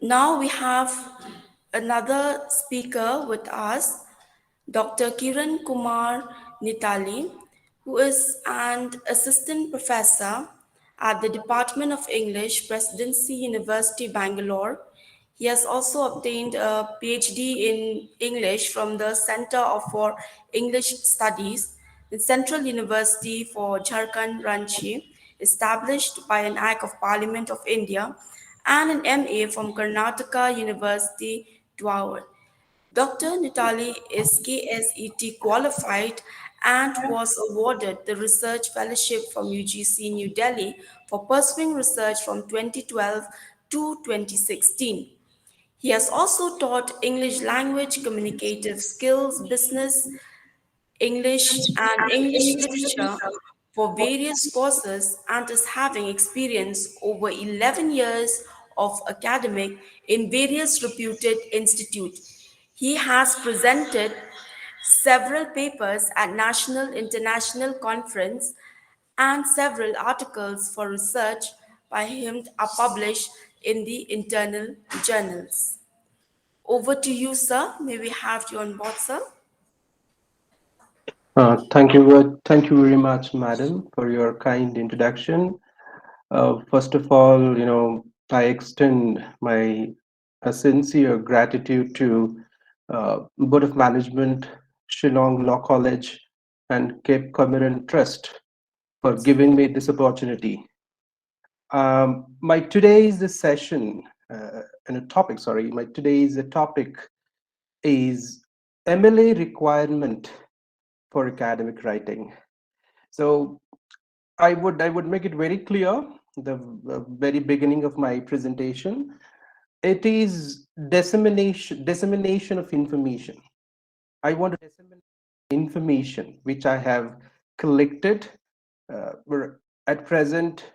Now we have another speaker with us, Dr. Kiran Kumar Nitali, who is an assistant professor at the Department of English, Presidency University, Bangalore. He has also obtained a PhD in English from the Center for English Studies in Central University for Jharkhand, Ranchi, established by an Act of Parliament of India, and an MA from Karnataka University, Dwarka. Dr. Nitali is KSET qualified and was awarded the Research Fellowship from UGC New Delhi for pursuing research from 2012 to 2016. He has also taught English language, communicative skills, business, English, and English literature for various courses and is having experience over 11 years of academic in various reputed institutes. He has presented several papers at national international conference and several articles for research by him are published in the internal journals. Over to you, sir. May we have you on board, sir? Thank you very much, madam, for your kind introduction. First of all, I extend my sincere gratitude to Board of Management, Shillong Law College, and Cape Comorin Trust for giving me this opportunity. My today's session and a topic, sorry, my today's topic is MLA requirement for academic writing. So I would make it very clear the very beginning of my presentation. It is dissemination of information. I want to disseminate information which I have collected. At present,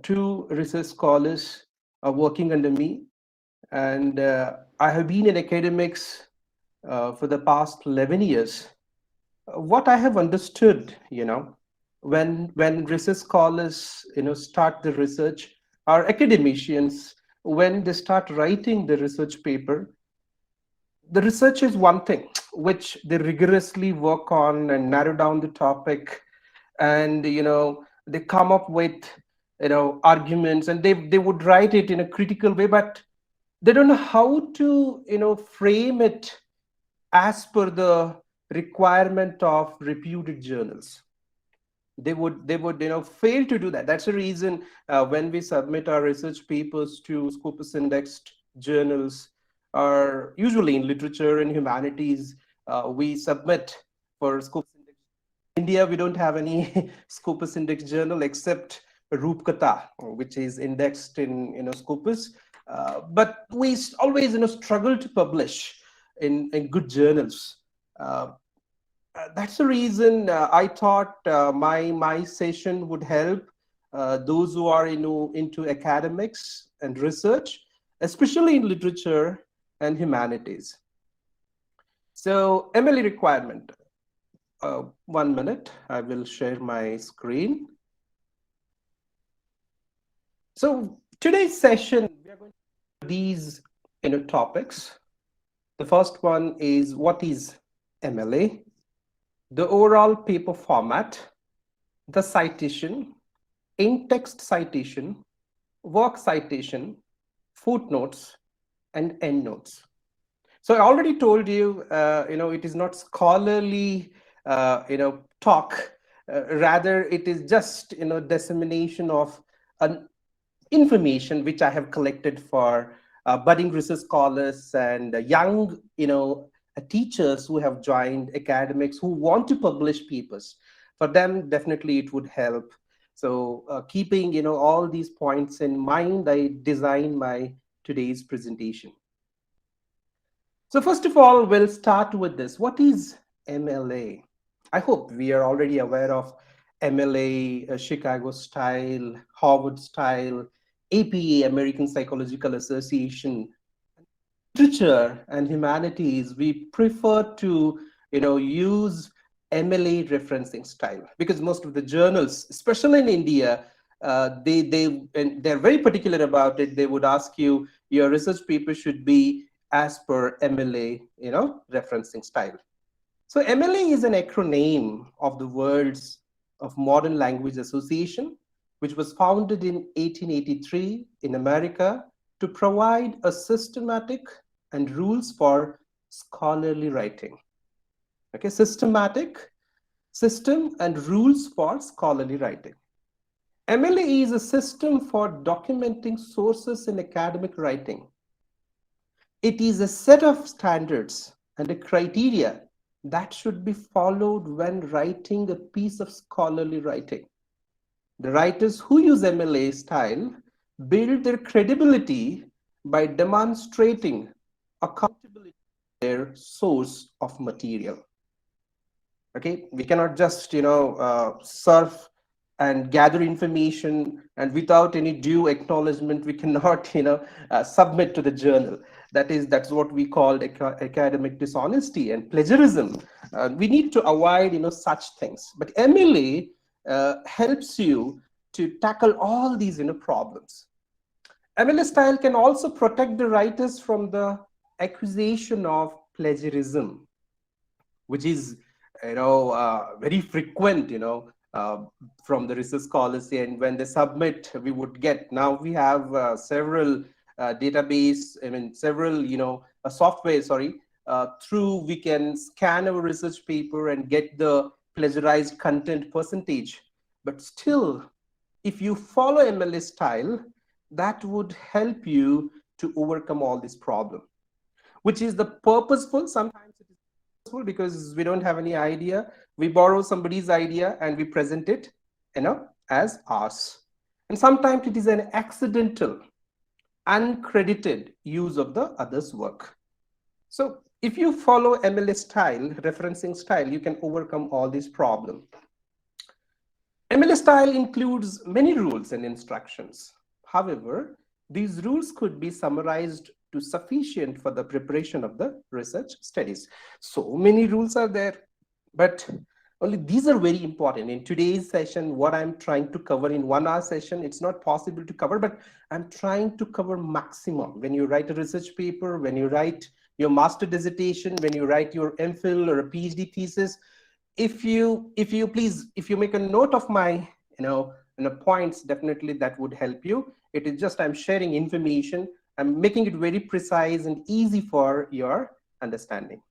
two research scholars are working under me, and I have been in academics for the past 11 years. What I have understood, when research scholars, start the research, our academicians, when they start writing the research paper, the research is one thing which they rigorously work on and narrow down the topic, and they come up with arguments, and they would write it in a critical way, but they don't know how to frame it as per the requirement of reputed journals. They would fail to do that. That's the reason when we submit our research papers to Scopus indexed journals, or usually in literature and humanities, we submit for Scopus index. In India, we don't have any Scopus index journal except Roopkatha, which is indexed in Scopus. But we always struggle to publish in good journals. That's the reason I thought my session would help those who are into academics and research, especially in literature and humanities. So MLE requirement. 1 minute, I will share my screen. So today's session, we are going to these topics. The first one is, what is MLA? The overall paper format, the citation, in-text citation, work citation, footnotes, and endnotes. So I already told you, it is not scholarly, talk. Rather, it is just, dissemination of an information which I have collected for budding research scholars and young, teachers who have joined academics who want to publish papers. For them, definitely it would help. So keeping all these points in mind, I designed my today's presentation. So first of all, we'll start with this. What is MLA? I hope we are already aware of MLA, Chicago style, Harvard style, APA, American Psychological Association. Literature and humanities, we prefer to use MLA referencing style, because most of the journals, especially in India, and they're very particular about it. They would ask you, your research paper should be as per MLA, referencing style. So MLA is an acronym of the words of Modern Language Association, which was founded in 1883 in America to provide a systematic and rules for scholarly writing. Okay, system and rules for scholarly writing. MLA is a system for documenting sources in academic writing. It is a set of standards and a criteria that should be followed when writing a piece of scholarly writing. The writers who use MLA style build their credibility by demonstrating accountability to their source of material. Okay, we cannot just surf and gather information, and without any due acknowledgement we cannot submit to the journal. That's what we call academic dishonesty and plagiarism. We need to avoid such things, but MLA helps you to tackle all these problems. MLA style can also protect the writers from the accusation of plagiarism, which is very frequent from the research scholars. And when they submit, we would get, now we have several database, several software, through we can scan our research paper and get the plagiarized content percentage. But still, if you follow MLA style, that would help you to overcome all this problem, which is the purposeful. Sometimes it is purposeful because we don't have any idea. We borrow somebody's idea and we present it, as ours. And sometimes it is an accidental, uncredited use of the other's work. So if you follow MLA style, referencing style, you can overcome all these problems. MLA style includes many rules and instructions. However, these rules could be summarized to sufficient for the preparation of the research studies. So many rules are there, but only these are very important. In today's session, what I'm trying to cover in 1 hour session, it's not possible to cover, but I'm trying to cover maximum. When you write a research paper, when you write your master dissertation, when you write your MPhil or a PhD thesis, if you make a note of my points, definitely that would help you. It is just I'm sharing information. I'm making it very precise and easy for your understanding.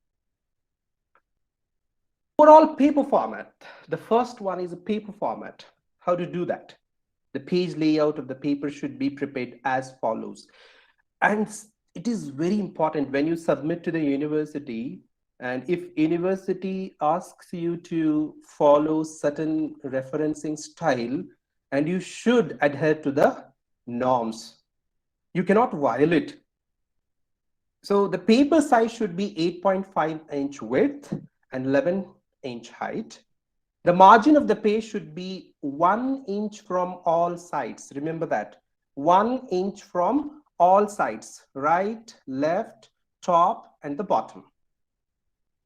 Overall paper format. The first one is a paper format. How to do that? The page layout of the paper should be prepared as follows. And it is very important when you submit to the university, and if university asks you to follow certain referencing style, and you should adhere to the norms. You cannot violate. So the paper size should be 8.5-inch width and 11-inch height. The margin of the page should be 1 inch from all sides. Remember that. 1 inch from all sides, right, left, top, and the bottom.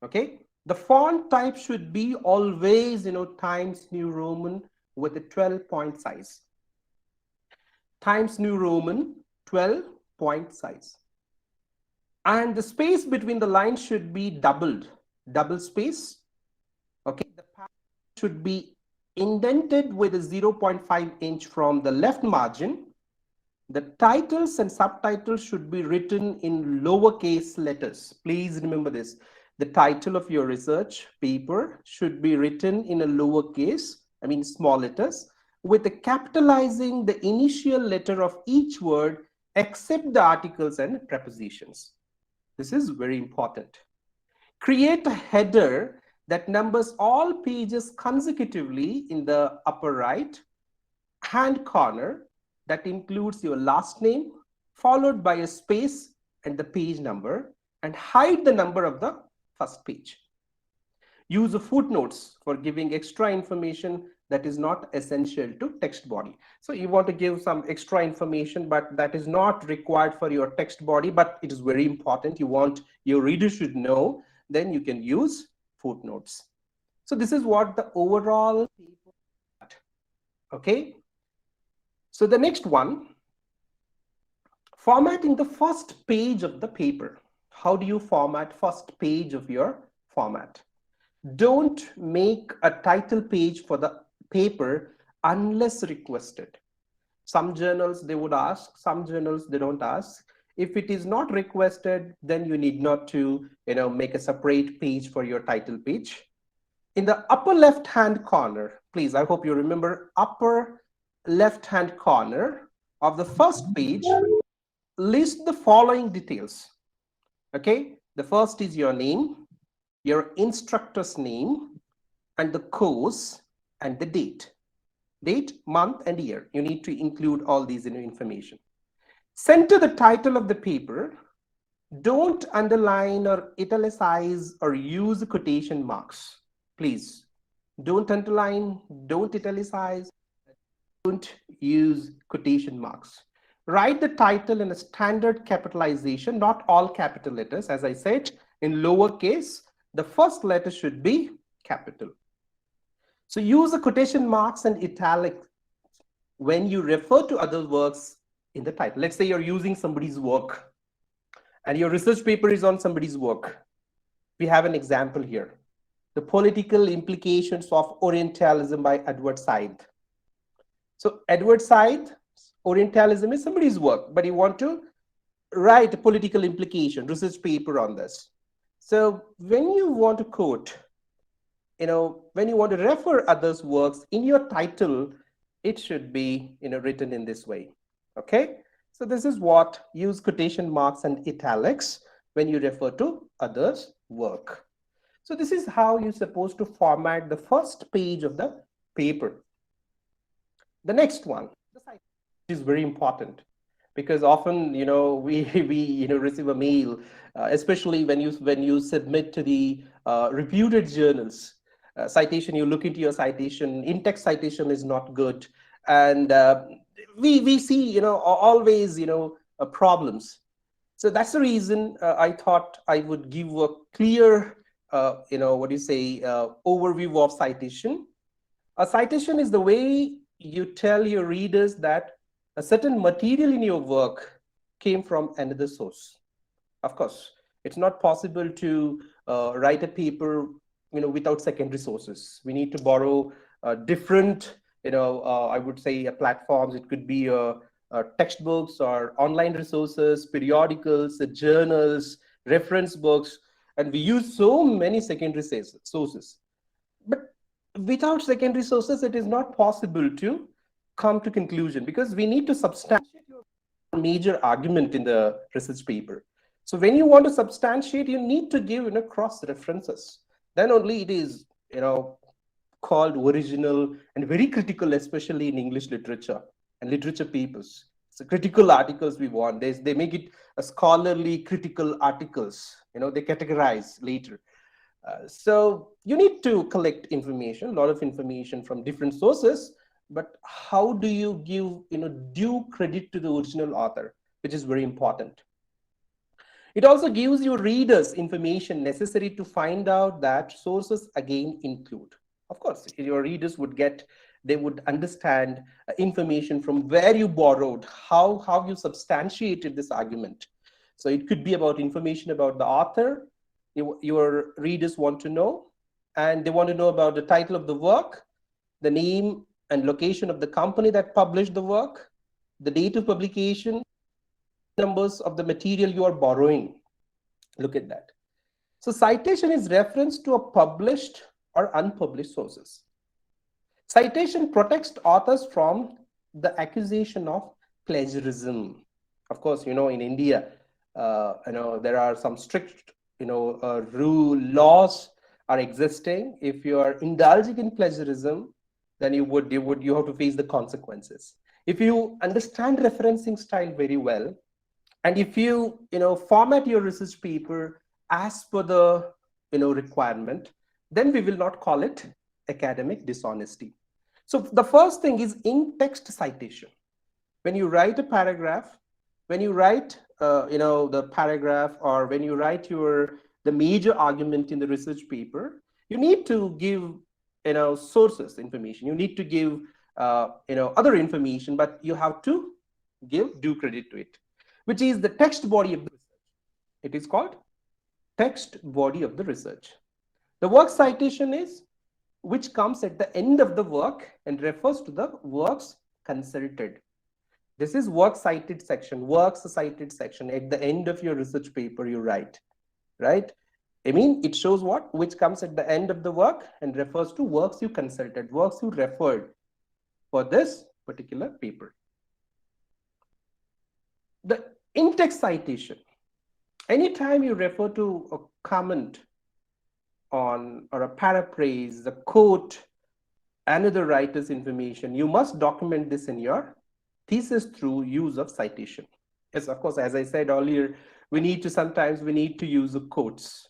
Okay. The font type should be always, Times New Roman with a 12-point size. Times New Roman, 12-point size. And the space between the lines should be doubled, double space. Okay, the paragraph should be indented with a 0.5-inch from the left margin. The titles and subtitles should be written in lowercase letters. Please remember this. The title of your research paper should be written in a lowercase, small letters, with the capitalizing the initial letter of each word except the articles and prepositions. This is very important. Create a header that numbers all pages consecutively in the upper right hand corner, that includes your last name followed by a space and the page number, and hide the number of the first page. Use the footnotes for giving extra information that is not essential to text body. So you want to give some extra information, but that is not required for your text body, but it is very important. You want your reader should know, then you can use footnotes. So this is what the overall paper. Okay. So the next one, formatting the first page of the paper. How do you format first page of your format? Don't make a title page for the paper unless requested. Some journals they would ask, some journals they don't ask. If it is not requested, then you need not to make a separate page for your title page. In the upper left hand corner, please, I hope you remember, upper left hand corner of the first page, list the following details. Okay, the first is your name, your instructor's name, and the course and the date, month, and year. You need to include all these information. Center the title of the paper. Don't underline or italicize or use quotation marks. Please, don't underline, don't italicize, don't use quotation marks. Write the title in a standard capitalization, not all capital letters. As I said, in lowercase, the first letter should be capital. So use the quotation marks and italic when you refer to other works in the title. Let's say you're using somebody's work and your research paper is on somebody's work. We have an example here. The Political Implications of Orientalism by Edward Said. So Edward Said, Orientalism is somebody's work, but you want to write a political implication, research paper on this. So when you want to quote, when you want to refer others' works in your title, it should be written in this way. Okay, so this is what, use quotation marks and italics when you refer to others' work. So this is how you're supposed to format the first page of the paper. The next one, the citation, is very important because often we receive a mail, especially when you submit to the reputed journals. Citation, you look into your citation, in-text citation is not good, and we see always problems. So that's the reason I thought I would give a clear overview of citation. A citation is the way you tell your readers that a certain material in your work came from another source. Of course, it's not possible to write a paper without secondary sources. We need to borrow different I would say platforms. It could be textbooks or online resources, periodicals, journals, reference books, and we use so many secondary sources. But without secondary sources, it is not possible to come to conclusion because we need to substantiate your major argument in the research paper. So when you want to substantiate, you need to give cross references. Then only it is called original and very critical, especially in English literature and literature papers. So critical articles we want. They make it a scholarly critical articles. They categorize later. So you need to collect information, a lot of information from different sources. But how do you give due credit to the original author, which is very important. It also gives your readers information necessary to find out that sources again include. Of course, your readers they would understand information from where you borrowed, how you substantiated this argument. So it could be about information about the author, your readers want to know, and they want to know about the title of the work, the name and location of the company that published the work, the date of publication, numbers of the material you are borrowing. Look at that. So citation is reference to a published or unpublished sources. Citation protects authors from the accusation of plagiarism. Of course, in India, there are some strict, laws are existing. If you are indulging in plagiarism, then you have to face the consequences. If you understand referencing style very well, and if you format your research paper as per the requirement, then we will not call it academic dishonesty. So the first thing is in-text citation. When you write a paragraph, when you write the paragraph, or when you write the major argument in the research paper, you need to give sources information. You need to give other information, but you have to give due credit to it, which is the text body of the research. It is called text body of the research. The work citation is which comes at the end of the work and refers to the works consulted. This is works cited section, works cited section. At the end of your research paper, you write, right? I mean, it shows what? Which comes at the end of the work and refers to works you consulted, works you referred for this particular paper. The in-text citation. Anytime you refer to a comment on or a paraphrase, a quote, another writer's information, you must document this in your thesis through use of citation. Yes, of course, as I said earlier, sometimes we need to use the quotes,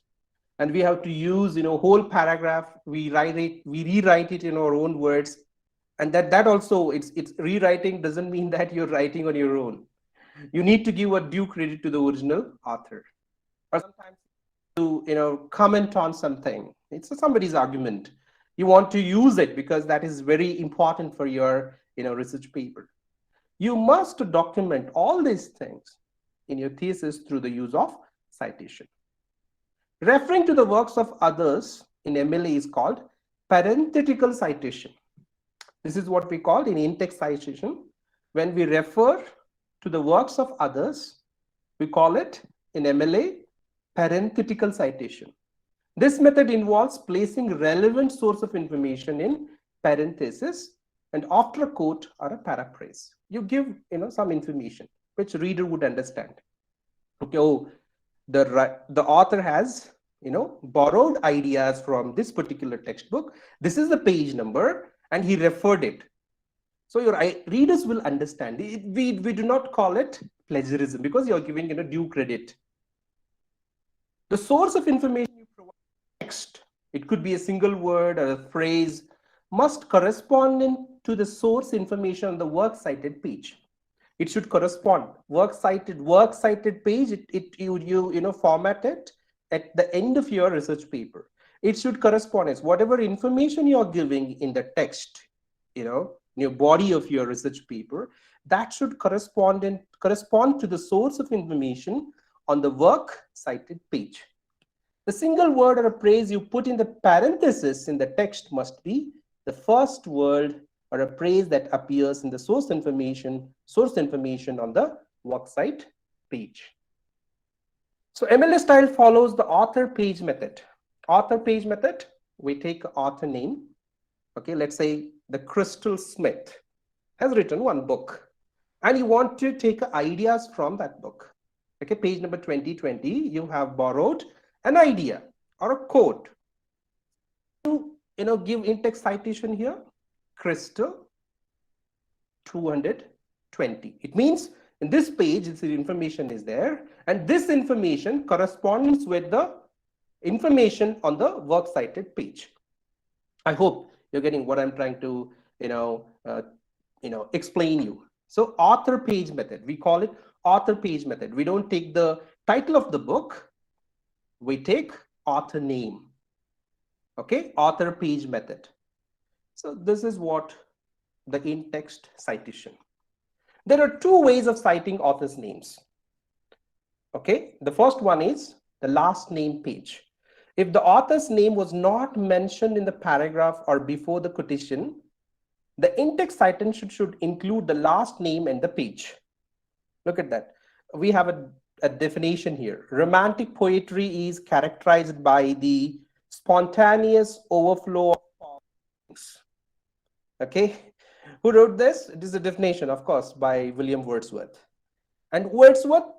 and we have to use whole paragraph. We rewrite it in our own words, and that also it's rewriting doesn't mean that you're writing on your own. You need to give a due credit to the original author. Or sometimes to comment on something, it's somebody's argument, you want to use it because that is very important for your research paper. You must document all these things in your thesis through the use of citation. Referring to the works of others in MLA is called parenthetical citation. This is what we call in in-text citation. When we refer to the works of others, we call it in MLA parenthetical citation. This method involves placing relevant source of information in parenthesis and after a quote or a paraphrase. You give some information which reader would understand. Okay, oh, the author has borrowed ideas from this particular textbook. This is the page number and he referred it. So your readers will understand. We do not call it plagiarism because you're giving due credit. The source of information you provide, text, it could be a single word or a phrase, must correspond to the source information on the works cited page. It should correspond. Works cited page, you format it at the end of your research paper. It should correspond as whatever information you're giving in the text, in your body of your research paper, that should correspond to the source of information on the work cited page. The single word or a phrase you put in the parenthesis in the text must be the first word or a phrase that appears in the source information on the worksite page. So MLA style follows the author page method. Author page method, we take author name. Okay, let's say the Crystal Smith has written one book and you want to take ideas from that book. Okay, page number 2020, you have borrowed an idea or a quote. Give in-text citation here, Crystal 220. It means in this page, the information is there, and this information corresponds with the information on the works cited page. I hope you're getting what I'm trying to explain you. So author page method, we call it author page method. We don't take the title of the book, we take author name. Okay, author page method. So this is what the in-text citation. There are two ways of citing authors' names. Okay, the first one is the last name page. If the author's name was not mentioned in the paragraph or before the quotation, the in-text citation should include the last name and the page. Look at that. We have a definition here. Romantic poetry is characterized by the spontaneous overflow of feelings. Okay, who wrote this? It is a definition, of course, by William Wordsworth. And Wordsworth,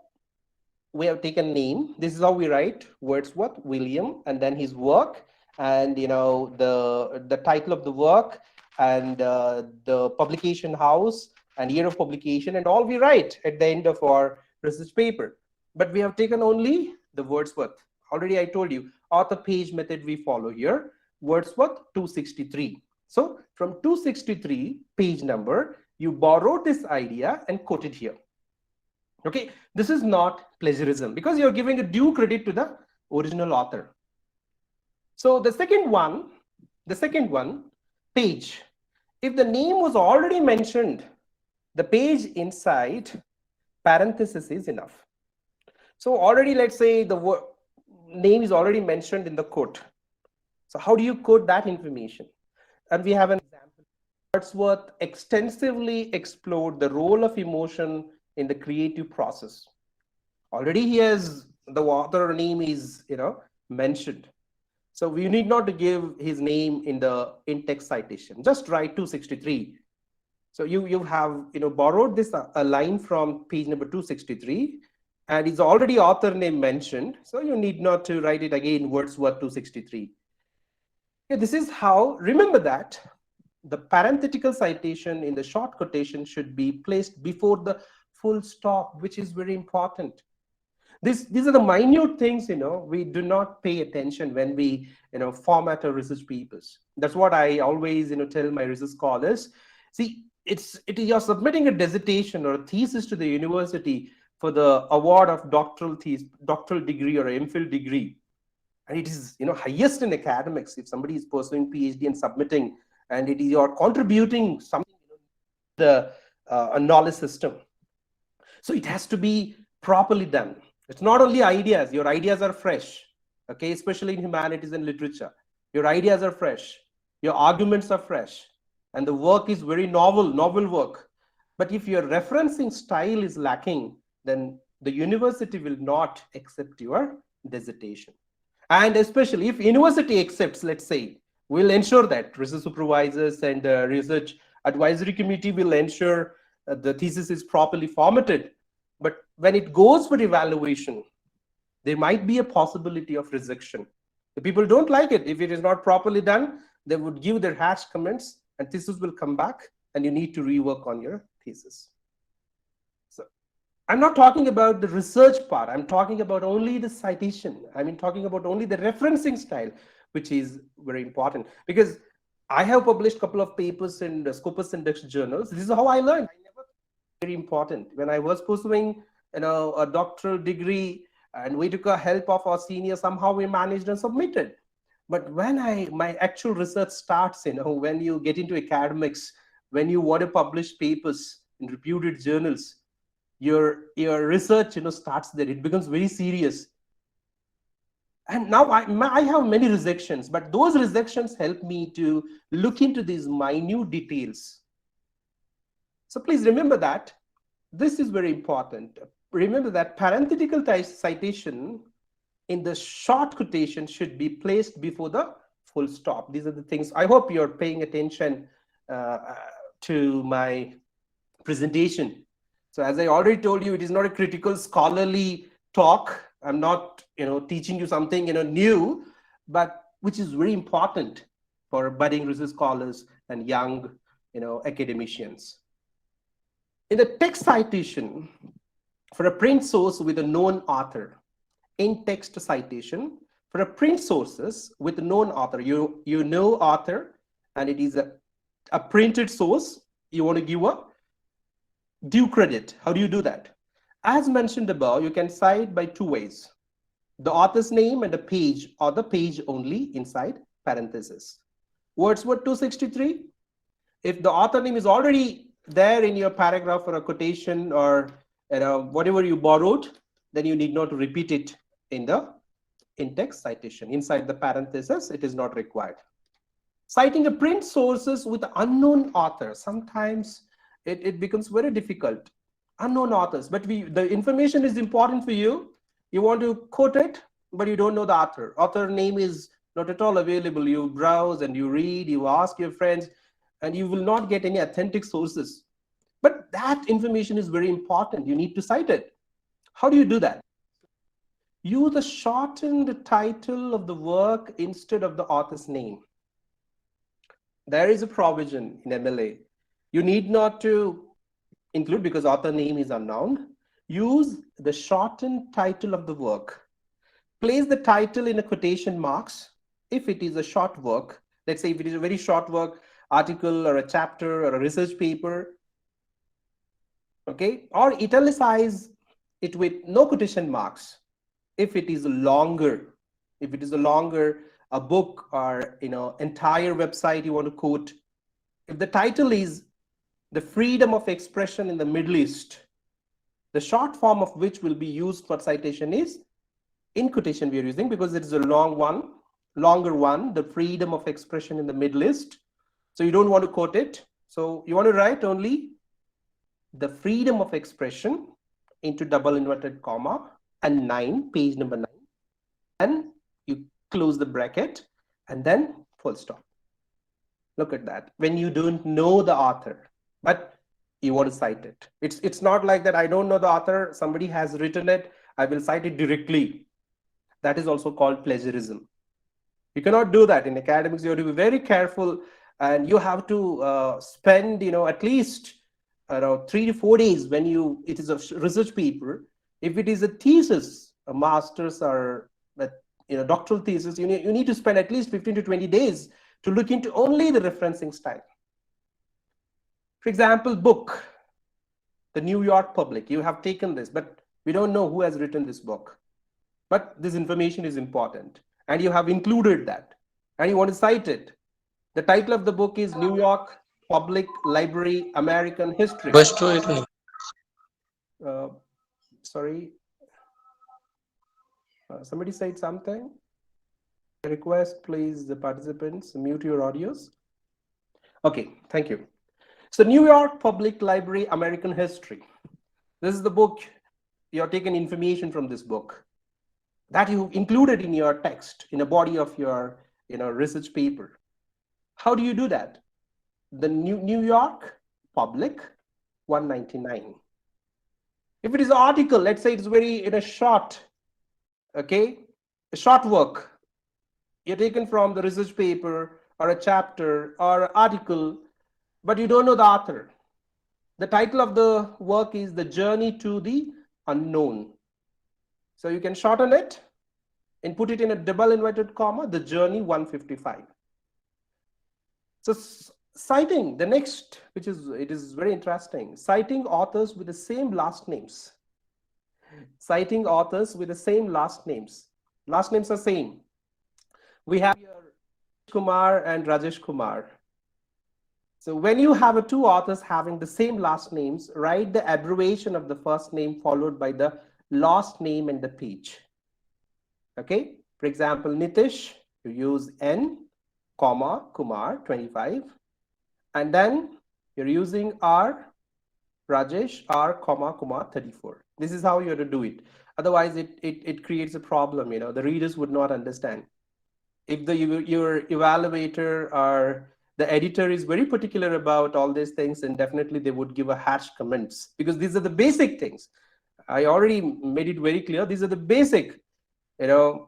we have taken name. This is how we write Wordsworth, William, and then his work, and the title of the work, and the publication house, and year of publication, and all we write at the end of our research paper. But we have taken only the Wordsworth. Already I told you, author page method we follow here. Wordsworth 263. So from 263 page number, you borrow this idea and quote it here. Okay, this is not plagiarism because you're giving a due credit to the original author. So the second one, page. If the name was already mentioned, the page inside parenthesis is enough. So already, let's say the name is already mentioned in the quote. So how do you quote that information? And we have an example. Wordsworth extensively explored the role of emotion in the creative process. Already he has the author name is mentioned. So we need not to give his name in the in-text citation. Just write 263. So you have borrowed this a line from page number 263, and it's already author name mentioned. So you need not to write it again, Wordsworth 263. Okay, this is how, remember that the parenthetical citation in the short quotation should be placed before the full stop, which is very important. These are the minute things we do not pay attention when we format our research papers. That's what I always tell my research scholars. See, you're submitting a dissertation or a thesis to the university for the award of doctoral degree or MPhil degree, and it is highest in academics. If somebody is pursuing PhD and submitting, and it is you're contributing something the knowledge system, so it has to be properly done. It's not only ideas. Your ideas are fresh, okay, especially in humanities and literature. Your ideas are fresh, your arguments are fresh, and the work is very novel work. But if your referencing style is lacking, then the university will not accept your dissertation. And especially if university accepts, let's say, we'll ensure that research supervisors and research advisory committee will ensure the thesis is properly formatted. But when it goes for evaluation, there might be a possibility of rejection. The people don't like it. If it is not properly done, they would give their harsh comments, and thesis will come back, and you need to rework on your thesis. So I'm not talking about the research part. I'm talking about only the citation. I mean, talking about only the referencing style, which is very important. Because I have published a couple of papers in the Scopus Index journals. This is how I learned. Very important. When I was pursuing a doctoral degree, and we took a help of our senior, somehow we managed and submitted. But when my actual research starts, when you get into academics, when you want to publish papers in reputed journals, your research starts there. It becomes very serious. And now I have many rejections, but those rejections help me to look into these minute details. So please remember that. This is very important. Remember that parenthetical citation in the short quotation should be placed before the full stop. These are the things. I hope you're paying attention to my presentation. So as I already told you, it is not a critical scholarly talk. I'm not teaching you something new, but which is very important for budding research scholars and young academicians. In the text citation for a print source with a known author, in text citation for a print sources with a known author, you know author, and it is a printed source, you want to give a due credit. How do you do that? As mentioned above, you can cite by two ways: the author's name and the page, or the page only inside parentheses. Wordsworth 263, if the author name is already there in your paragraph or a quotation or whatever you borrowed, then you need not repeat it in the in-text citation. Inside the parentheses, it is not required. Citing a print sources with unknown author, sometimes it becomes very difficult. Unknown authors, but the information is important for you. You want to quote it, but you don't know the author. Author name is not at all available. You browse and you read, you ask your friends, and you will not get any authentic sources. But that information is very important. You need to cite it. How do you do that? Use the shortened title of the work instead of the author's name. There is a provision in MLA. You need not to include, because author name is unknown. Use the shortened title of the work. Place the title in a quotation marks if it is a short work. Let's say if it is a very short work, article or a chapter or a research paper, okay, or italicize it with no quotation marks if it is longer. If it is a longer a book or entire website you want to quote, if the title is The Freedom of Expression in the Middle East, the short form of which will be used for citation is, in quotation we are using because it is a longer one, the freedom of expression in the Middle East. So you don't want to quote it. So you want to write only the freedom of expression into double inverted comma and 9, page number 9. And you close the bracket and then full stop. Look at that. When you don't know the author, but you want to cite it. It's not like that I don't know the author, somebody has written it, I will cite it directly. That is also called plagiarism. You cannot do that in academics. You have to be very careful, and you have to spend, at least 3 to 4 days when it is a research paper. If it is a thesis, a master's or doctoral thesis, you need to spend at least 15 to 20 days to look into only the referencing style. For example, book, the New York Public. You have taken this, but we don't know who has written this book. But this information is important, and you have included that, and you want to cite it. The title of the book is New York Public Library American History. Sorry, somebody said something. I request, please, the participants mute your audios. Okay, thank you. So New York Public Library American History. This is the book. You're taking information from this book that you included in your text, in a body of your research paper. How do you do that? The New York Public 199. If it is an article, let's say it's very short, okay, a short work, you're taken from the research paper or a chapter or an article, but you don't know the author. The title of the work is The Journey to the Unknown. So you can shorten it and put it in a double inverted comma, The Journey 155. So citing the next, it is very interesting, citing authors with the same last names. Citing authors with the same last names. Last names are same. We have here Kumar and Rajesh Kumar. So when you have two authors having the same last names, write the abbreviation of the first name followed by the last name and the page. Okay, for example, Nitish, you use N, comma, Kumar, 25. And then you're using R, Rajesh, R, comma, Kumar, 34. This is how you have to do it. Otherwise, it creates a problem. The readers would not understand. If your evaluator or the editor is very particular about all these things, then definitely they would give a harsh comments, because these are the basic things. I already made it very clear. These are the basic,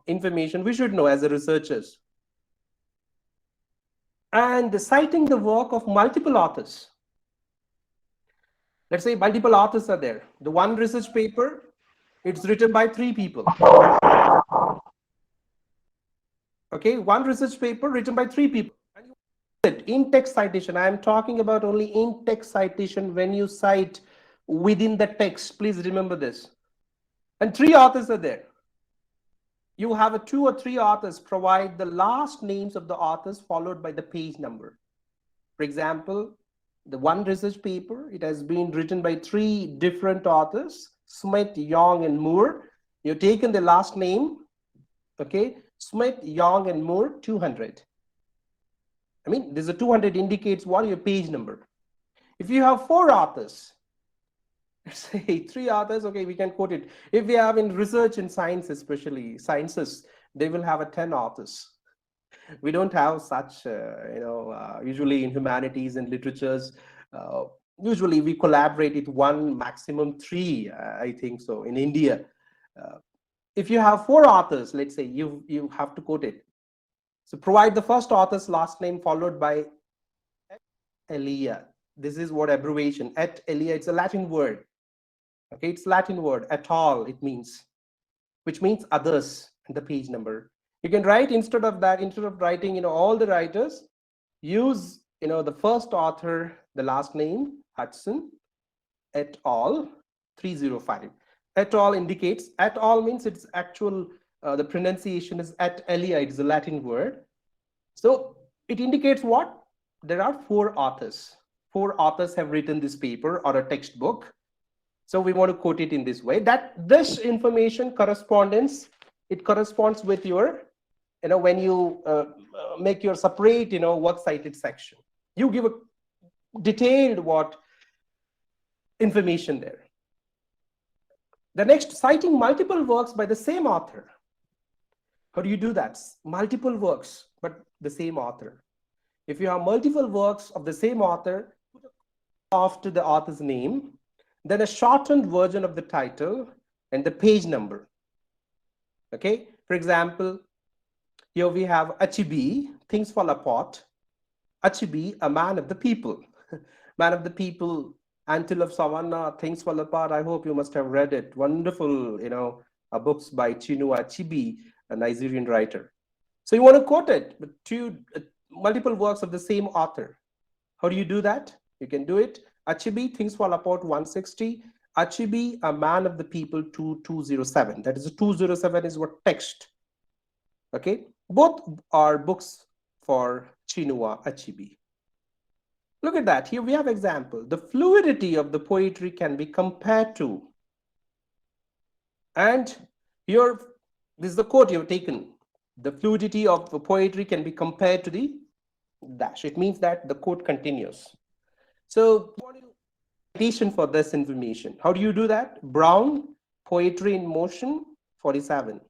information we should know as a researchers. And citing the work of multiple authors. Let's say multiple authors are there. The one research paper, it's written by 3 people. Okay, one research paper written by 3 people. In-text citation, I am talking about only in-text citation. When you cite within the text, please remember this. And 3 authors are there. You have 2 or 3 authors, provide the last names of the authors followed by the page number. For example, the one research paper, it has been written by 3 different authors, Smith, Young, and Moore. You've taken the last name, okay, Smith, Young, and Moore, 200. I mean, this is 200 indicates what your page number. If you have 4 authors, let's say 3 authors, okay, we can quote it. If we have in research and science, especially sciences, they will have 10 authors. We don't have such, usually in humanities and literatures, usually we collaborate with 1, maximum 3, I think so, in India. If you have 4 authors, let's say you have to quote it. So provide the first author's last name followed by Elia. This is what abbreviation, et Elia, it's a Latin word. Okay, it's Latin word, et al. It means, which means others, and the page number. You can write instead of that, instead of writing, all the writers, use, the first author, the last name, Hudson, et al. 305. Et al. Indicates, et al. Means it's actual, the pronunciation is et Elia, it's a Latin word. So it indicates what? there are four authors. Four authors have written this paper or a textbook. So we want to quote it in this way, that this information correspondence, it corresponds with your, when you make your separate, works cited section, you give a detailed what information there. The next, citing multiple works by the same author. How do you do that? Multiple works, but the same author. If you have multiple works of the same author, after the author's name, then a shortened version of the title and the page number. Okay, for example, here we have Achibi, Things Fall Apart. Achibi, a man of the people. Man of the people, Antelope of Savannah, Things Fall Apart. I hope you must have read it. Wonderful, books by Chinua Achebe, a Nigerian writer. So you want to quote it, but multiple works of the same author. How do you do that? You can do it. Achebe, Things Fall Apart, 160. Achebe, a man of the people, 207. That is, 207 is what text. Okay, both are books for Chinua Achebe. Look at that. Here we have example. The fluidity of the poetry can be compared to. And here, this is the quote you have taken. The fluidity of the poetry can be compared to the dash. It means that the quote continues. So, citation for this information. How do you do that? Brown, Poetry in Motion, 47.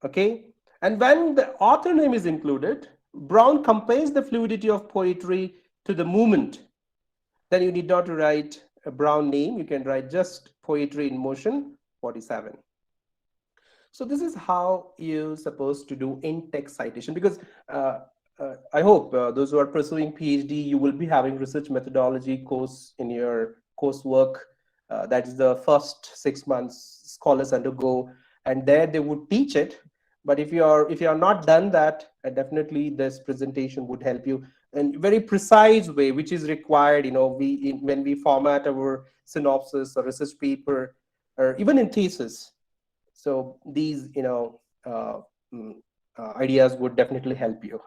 Okay. And when the author name is included, Brown compares the fluidity of poetry to the movement. Then you need not write a Brown name. You can write just Poetry in Motion, 47. So this is how you're supposed to do in-text citation, because I hope those who are pursuing PhD, you will be having research methodology course in your coursework. That is the first 6 months scholars undergo, and there they would teach it. But if you are not done that, definitely this presentation would help you in very precise way, which is required. When we format our synopsis or research paper, or even in thesis. So these ideas would definitely help you.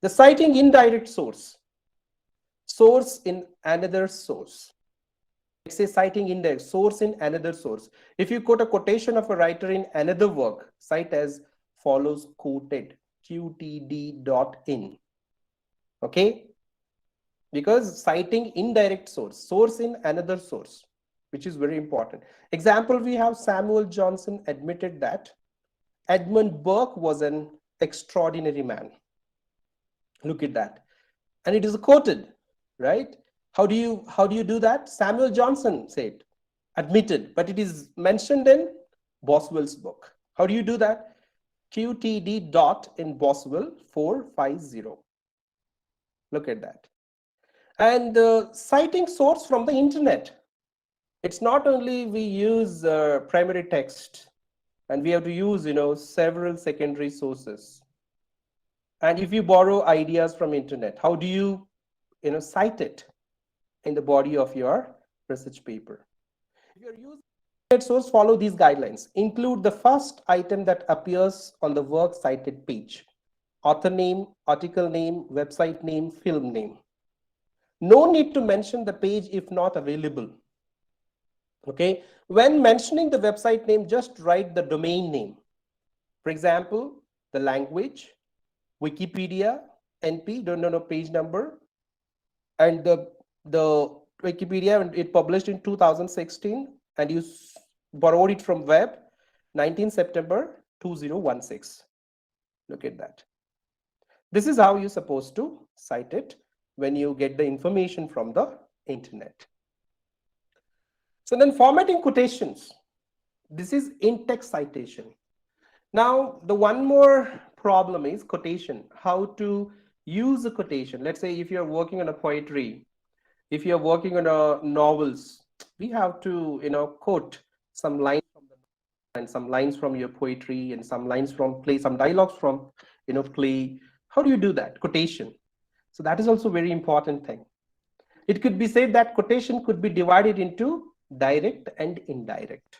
The citing indirect source. Source in another source. Let's say citing indirect source in another source. If you quote a quotation of a writer in another work, cite as follows quoted, qtd.in. Okay? Because citing indirect source in another source, which is very important. Example, we have Samuel Johnson admitted that Edmund Burke was an extraordinary man. Look at that. And it is quoted, right? How do you do that? Samuel Johnson said, admitted, but it is mentioned in Boswell's book. How do you do that? QTD dot in Boswell 450. Look at that. And citing source from the internet. It's not only we use primary text, and we have to use several secondary sources. And if you borrow ideas from internet, how do you cite it in the body of your research paper? If you're using internet source, follow these guidelines. Include the first item that appears on the work cited page. Author name, article name, website name, film name. No need to mention the page if not available. Okay, when mentioning the website name, just write the domain name. For example, the language, Wikipedia, NP, don't know page number, and the Wikipedia, it published in 2016, and you borrowed it from web, 19 September 2016. Look at that. This is how you're supposed to cite it when you get the information from the internet. So then formatting quotations. This is in-text citation. Now, the one more problem is quotation. How to use a quotation. Let's say if you're working on a poetry, if you're working on a novels, we have to, quote some lines from the novel and some lines from your poetry and some lines from play, some dialogues from, play. How do you do that? Quotation. So that is also a very important thing. It could be said that quotation could be divided into direct and indirect.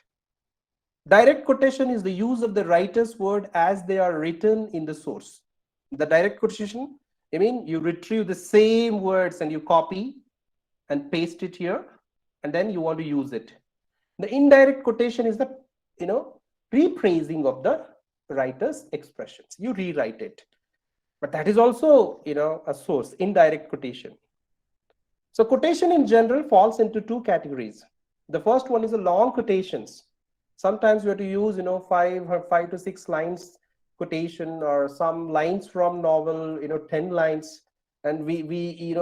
Direct quotation is the use of the writer's word as they are written in the source. The direct quotation I mean, you retrieve the same words and you copy and paste it here, and then you want to use it. The indirect quotation is the, rephrasing of the writer's expressions. You rewrite it, but that is also, a source, indirect quotation. So quotation in general falls into two categories. The first one is the long quotations. Sometimes we have to use, 5 to 6 lines quotation, or some lines from novel, 10 lines, and we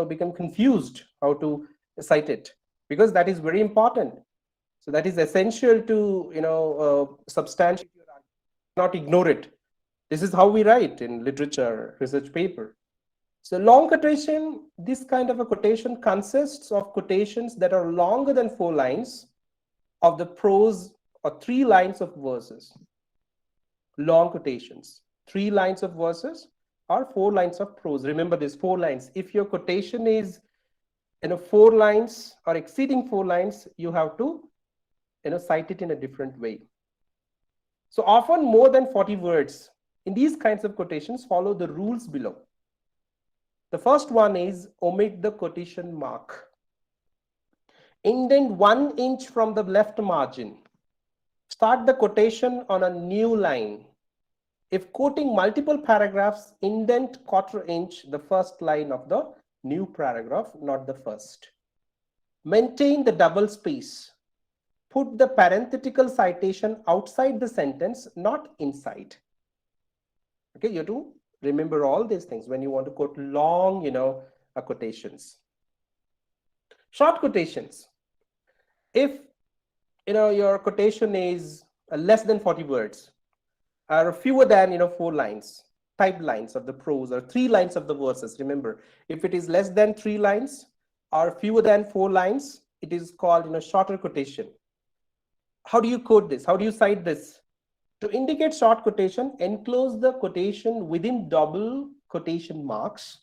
become confused how to cite it, because that is very important. So that is essential to, substantiate your argument. Not ignore it. This is how we write in literature research paper. So long quotation, this kind of a quotation consists of quotations that are longer than 4 lines of the prose, or 3 lines of verses. Long quotations, 3 lines of verses or 4 lines of prose. Remember this, 4 lines. If your quotation is, 4 lines or exceeding 4 lines, you have to, cite it in a different way. So often more than 40 words in these kinds of quotations follow the rules below. The first one is omit the quotation mark. Indent 1 inch from the left margin. Start the quotation on a new line. If quoting multiple paragraphs, indent 1/4 inch the first line of the new paragraph, not the first. Maintain the double space. Put the parenthetical citation outside the sentence, not inside. Okay, you have to remember all these things when you want to quote long, quotations. Short quotations. If, your quotation is less than 40 words, or fewer than, 4 lines, type lines of the prose, or 3 lines of the verses. Remember, if it is less than 3 lines or fewer than 4 lines, it is called, shorter quotation. How do you quote this? How do you cite this? To indicate short quotation, enclose the quotation within double quotation marks.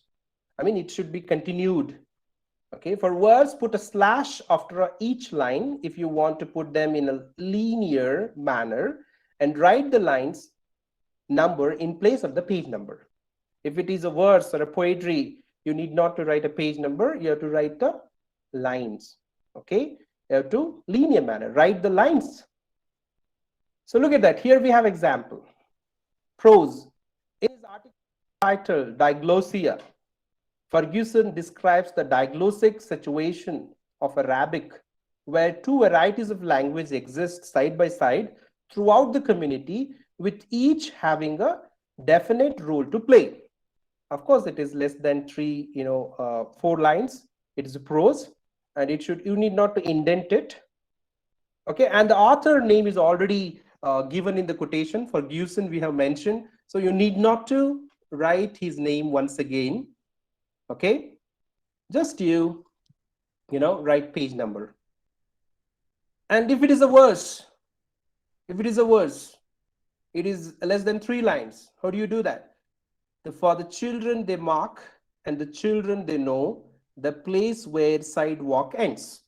I mean, it should be continued. Okay, for words, put a slash after each line if you want to put them in a linear manner, and write the lines number in place of the page number. If it is a verse or a poetry, you need not to write a page number, you have to write the lines. Okay, you have to linear manner, write the lines. So look at that. Here we have example. Prose. In his article titled Diglossia, Ferguson describes the diglossic situation of Arabic, where two varieties of language exist side by side throughout the community, with each having a definite role to play. Of course, it is less than 4 lines. It is a prose, and you need not to indent it. Okay, and the author name is already given in the quotation. Ferguson we have mentioned, so you need not to write his name once again. Okay, just write page number. And if it is a verse, it is less than 3 lines. How do you do that? For the children they mark, and the children they know the place where sidewalk ends.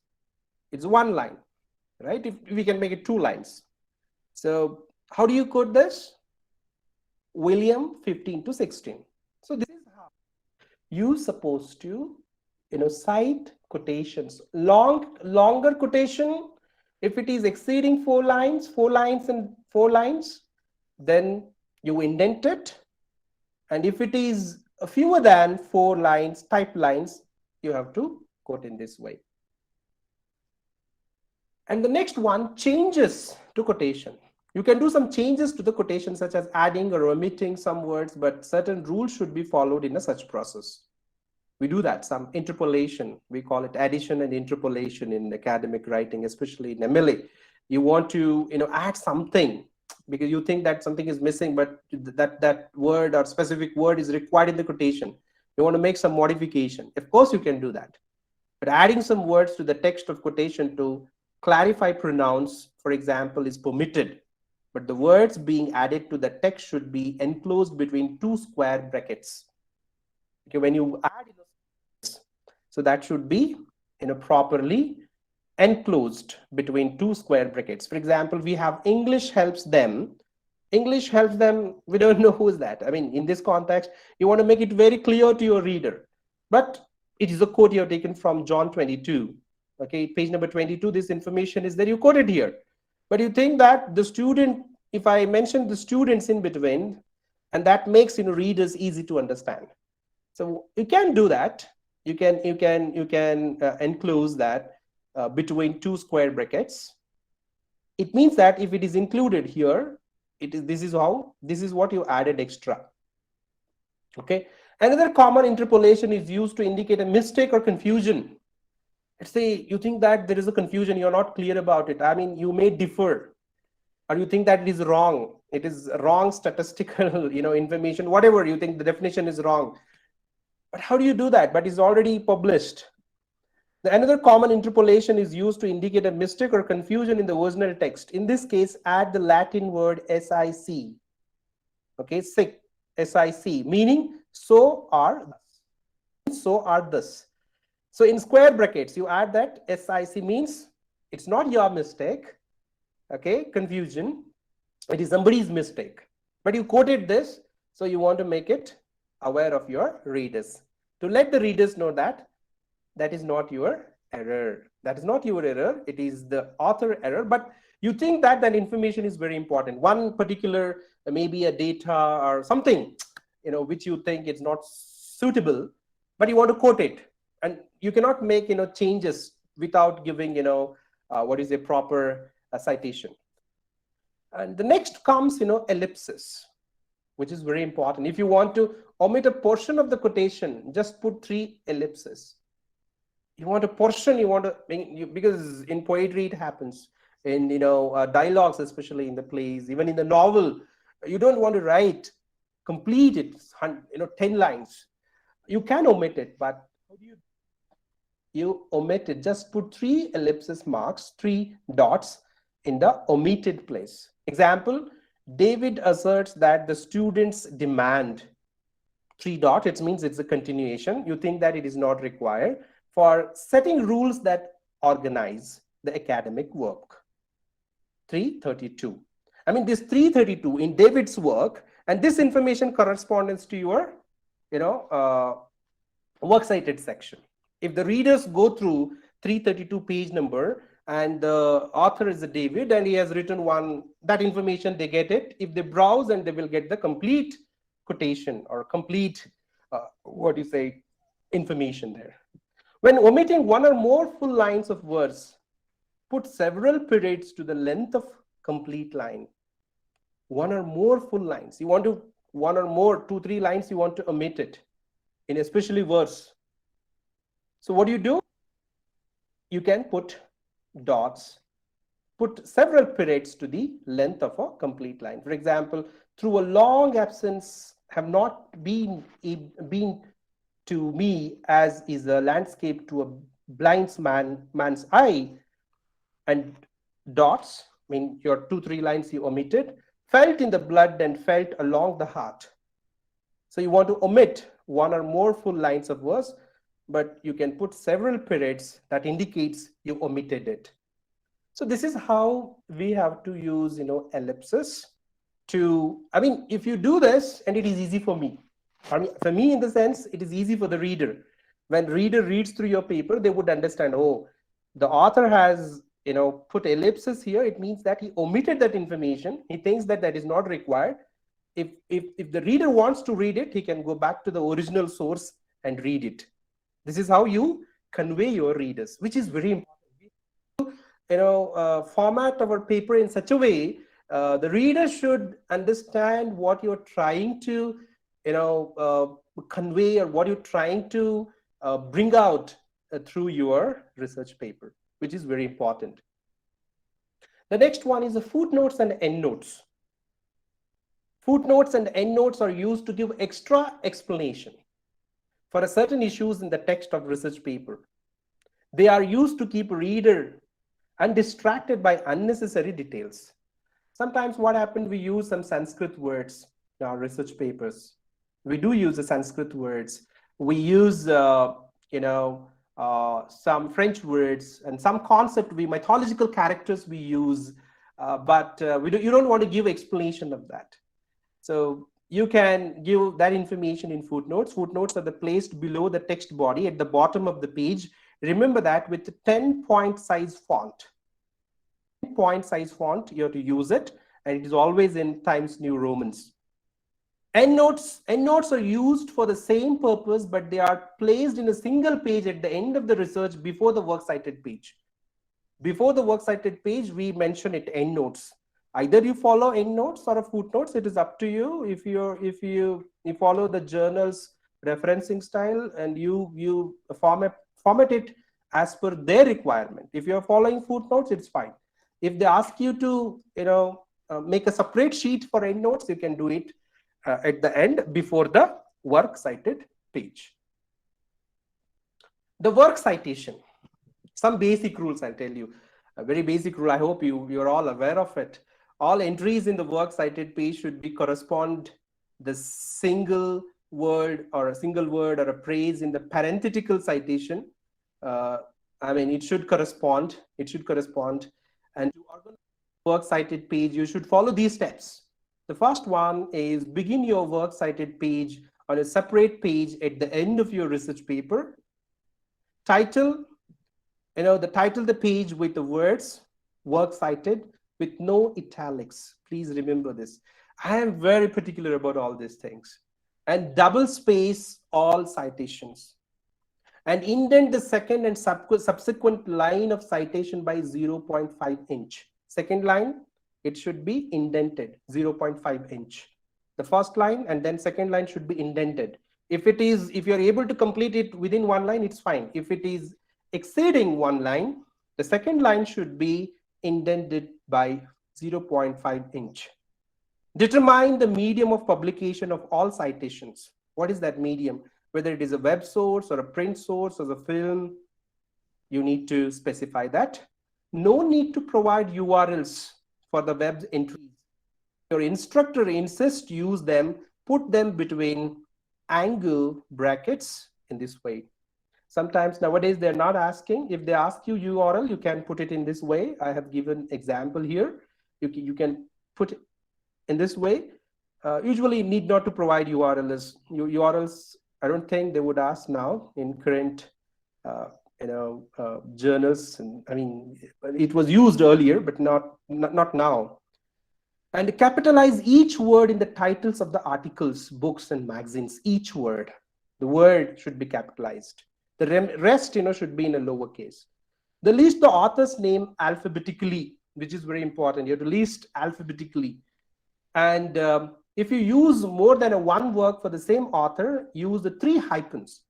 It's 1 line, right? If we can make it 2 lines. So how do you quote this? William 15 to 16. So this is how you supposed to cite quotations. Longer quotation, if it is exceeding 4 lines and 4 lines, then you indent it. And if it is fewer than 4 lines, type lines, you have to quote in this way. And the next one, changes to quotation. You can do some changes to the quotation, such as adding or omitting some words, but certain rules should be followed in a such process. We do that, some interpolation. We call it addition and interpolation in academic writing, especially in MLA. You want to add something because you think that something is missing, but that word or specific word is required in the quotation. You want to make some modification. Of course, you can do that. But adding some words to the text of quotation to clarify pronouns, for example, is permitted. But the words being added to the text should be enclosed between 2 square brackets. Okay, when you add, so that should be properly enclosed between 2 square brackets. For example, we have English helps them English helps them. We don't know who is that. I mean, in this context, you want to make it very clear to your reader. But it is a quote you have taken from John 22. Okay, page number 22. This information is there. You quoted here. But you think that the student, if I mention the students in between, and that makes readers easy to understand. So you can do that. You can enclose that between two square brackets. It means that if it is included here, this is what you added extra. Okay. Another common interpolation is used to indicate a mistake or confusion. Let's say you think that there is a confusion, you're not clear about it. I mean, you may differ, or you think that it is wrong. It is wrong statistical, information, whatever you think the definition is wrong. But how do you do that? But it's already published. Another common interpolation is used to indicate a mistake or confusion in the original text. In this case, add the Latin word sic. Okay, sic, meaning so are thus. So in square brackets, you add that sic means it's not your mistake. Okay, confusion. It is somebody's mistake. But you quoted this, so you want to make it aware of your readers, to let the readers know that that is not your error. That is not your error. It is the author error. But you think that that information is very important. One particular, maybe a data or something, which you think is not suitable, but you want to quote it, and you cannot make changes without giving what is a proper citation. And the next comes ellipsis, which is very important. If you want to omit a portion of the quotation, just put 3 ellipses. You want a portion, because in poetry it happens, in dialogues, especially in the plays, even in the novel, you don't want to write complete it 10 lines. You can omit it, but how do you omit it? Just put 3 ellipsis marks, 3 dots in the omitted place. Example, David asserts that the students demand 3 dots. It means it's a continuation. You think that it is not required for setting rules that organize the academic work. 332. I mean, this 332 in David's work, and this information corresponds to your works cited section. If the readers go through 332 page number and the author is a David and he has written that information, they get it. If they browse, and they will get the complete quotation or complete information there. When omitting one or more full lines of words, put several periods to the length of complete line. One or more full lines. You want to, 1 or more, 2, 3 lines, you want to omit it, in especially verse. So what do? You can put dots, put several periods to the length of a complete line. For example, through a long absence have not been to me as is a landscape to a blind man's eye, and dots, I mean your 2, 3 lines you omitted, felt in the blood and felt along the heart. So you want to omit 1 or more full lines of verse, but you can put several periods that indicates you omitted it. So this is how we have to use ellipsis to, I mean, if you do this, and it is easy for me. For me, in the sense, it is easy for the reader. When reader reads through your paper, they would understand, oh, the author has put ellipsis here. It means that he omitted that information. He thinks that that is not required. If the reader wants to read it, he can go back to the original source and read it. This is how you convey your readers, which is very important. Format our paper in such a way the reader should understand what you're trying to convey, or what you're trying to bring out through your research paper, which is very important. The next one is the footnotes and endnotes. Footnotes and endnotes are used to give extra explanation for a certain issues in the text of research paper. They are used to keep a reader undistracted by unnecessary details. Sometimes what happens, we use some Sanskrit words in our research papers. We do use the Sanskrit words. We use some French words, and some mythological characters we use. You don't want to give explanation of that. So you can give that information in footnotes. Footnotes are placed below the text body at the bottom of the page. Remember that with 10-point size font. 10-point size font, you have to use it, and it is always in Times New Romans. Endnotes are used for the same purpose, but they are placed in a single page at the end of the research before the works cited page. Before the works cited page, we mention it endnotes. Either you follow endnotes or footnotes. It is up to you. If you follow the journal's referencing style and you format it as per their requirement. If you are following footnotes, it's fine. If they ask you to make a separate sheet for endnotes, you can do it at the end before the work cited page. The work citation. Some basic rules I'll tell you. A very basic rule. I hope you're all aware of it. All entries in the work cited page should be correspond the single word or a phrase in the parenthetical citation. It should correspond. And to organize the work cited page, you should follow these steps. The first one is begin your work cited page on a separate page at the end of your research paper. Title. Title the page with the words work cited with no italics. Please remember this. I am very particular about all these things. And double space all citations. And indent the second and subsequent line of citation by 0.5 inch. Second line, it should be indented 0.5 inch. The first line and then second line should be indented. If you're able to complete it within one line, it's fine. If it is exceeding one line, the second line should be indented by 0.5 inch. Determine the medium of publication of all citations. What is that medium? Whether it is a web source or a print source or a film, you need to specify that. No need to provide URLs for the web entries. Your instructor insists use them, put them between angle brackets in this way. Sometimes nowadays they're not asking. If they ask you URL, you can put it in this way. I have given example here. You can put it in this way. Usually need not to provide URLs. URLs, I don't think they would ask now in current journals. It was used earlier, but not now. And capitalize each word in the titles of the articles, books, and magazines. Each word, the word should be capitalized. The rest, should be in a lowercase. The list the author's name alphabetically, which is very important. You have to list alphabetically. And if you use more than one work for the same author, use the 3 hyphens.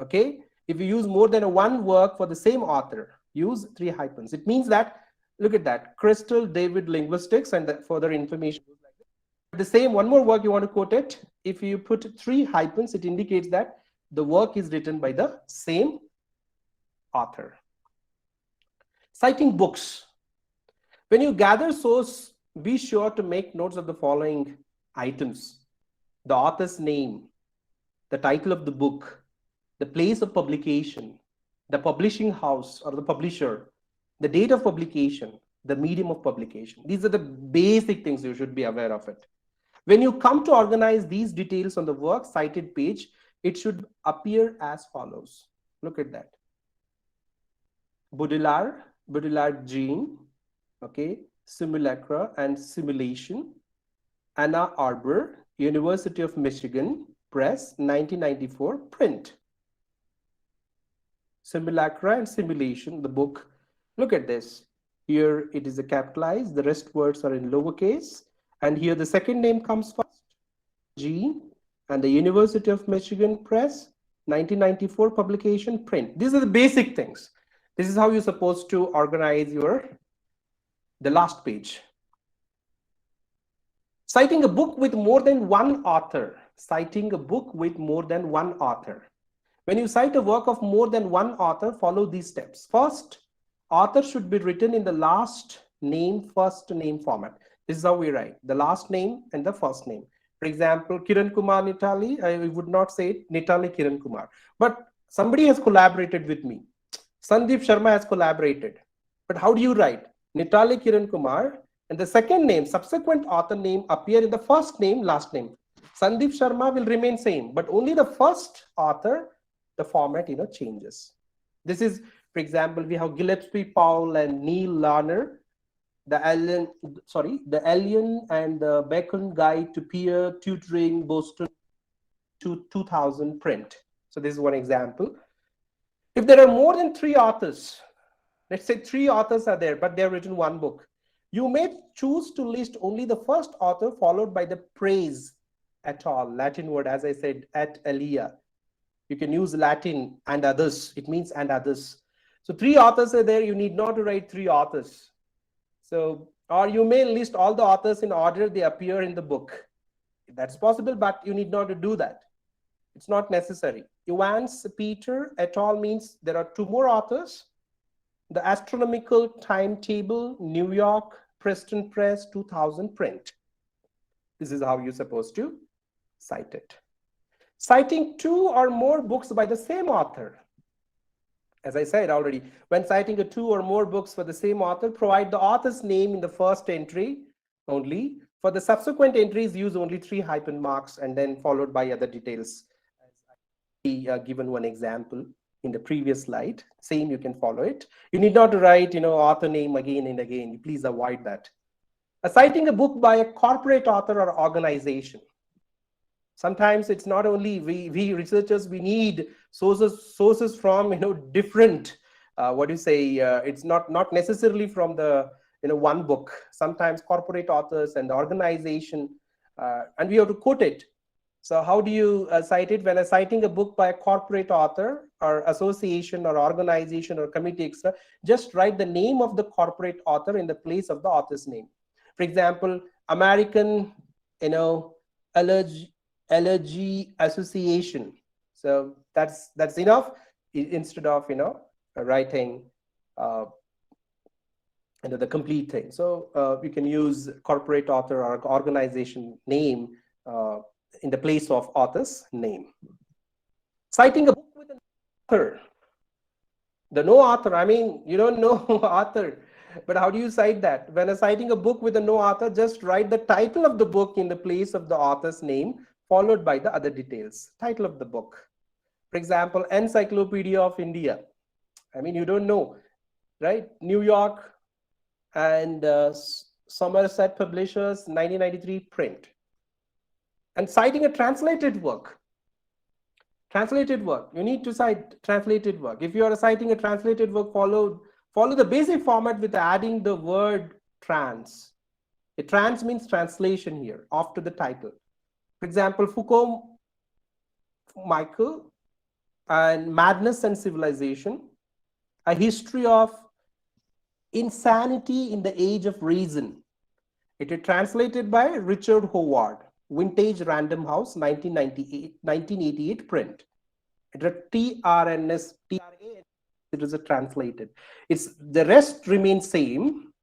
Okay? If you use more than one work for the same author, use 3 hyphens. It means that, look at that, Crystal David Linguistics, and the further information. The same, one more work you want to quote it. If you put 3 hyphens, it indicates that the work is written by the same author. Citing books. When you gather source, be sure to make notes of the following items: the author's name, the title of the book, the place of publication, the publishing house or the publisher, the date of publication, the medium of publication. These are the basic things you should be aware of it. When you come to organize these details on the work cited page, it should appear as follows. Look at that. Baudrillard Jean, okay, simulacra and simulation. Anna Arbor, University of Michigan Press, 1994, print. Simulacra and simulation, the book. Look at this. Here it is a capitalized, the rest words are in lowercase, and here the second name comes first, Jean, and the University of Michigan Press, 1994 publication, print. These are the basic things. This is how you're supposed to organize the last page. Citing a book with more than one author. Citing a book with more than one author. When you cite a work of more than one author, follow these steps. First, author should be written in the last name, first name format. This is how we write, the last name and the first name. For example, Kiran Kumar Nitali, I would not say Nitali Kiran Kumar, but somebody has collaborated with me. Sandeep Sharma has collaborated. But how do you write? Nitali Kiran Kumar, and the second name, subsequent author name appear in the first name, last name. Sandeep Sharma will remain same, but only the first author, the format changes. This is, for example, we have Gillespie Powell and Neil Larner, the Alien and the Bacon Guide to Peer Tutoring, Boston, to 2000 print. So this is one example. If there are more than 3 authors, let's say 3 authors are there, but they've written one book, you may choose to list only the first author followed by the praise et al. Latin word, as I said, et alia. You can use Latin and others. It means and others. So 3 authors are there. You need not to write 3 authors. So, or you may list all the authors in order they appear in the book. That's possible, but you need not to do that. It's not necessary. Evans, Peter et al. Means there are 2 more authors. The Astronomical Timetable, New York, Preston Press, 2000 print. This is how you're supposed to cite it. Citing 2 or more books by the same author. As I said already, when citing 2 or more books for the same author, provide the author's name in the first entry only. For the subsequent entries, use only 3 hyphen marks and then followed by other details. Given one example in the previous slide. Same, you can follow it. You need not to write, author name again and again. Please avoid that. Citing a book by a corporate author or organization. Sometimes it's not only we researchers, we need sources from different it's not necessarily from the one book. Sometimes corporate authors and the organization, and we have to quote it. So how do you cite it? When citing a book by a corporate author or association or organization or committee, etc., just write the name of the corporate author in the place of the author's name. For example, American Allergy Association. So that's enough, instead of writing the complete thing. So you can use corporate author or organization name in the place of author's name. Citing a book with an author. The no author, I mean, you don't know author, but how do you cite that? When citing a book with a no author, just write the title of the book in the place of the author's name, followed by the other details. Title of the book. For example, Encyclopedia of India. I mean, you don't know, right? New York and Somerset Publishers, 1993 print. And citing a translated work. Translated work, you need to cite translated work. If you are citing a translated work, follow the basic format with adding the word trans. A trans means translation here after the title. For example, Foucault, Michael, and Madness and Civilization, a history of insanity in the age of reason. It is translated by Richard Howard. Vintage Random House, 1988 print. It is TRNS, it is a translated. It's the rest remains same.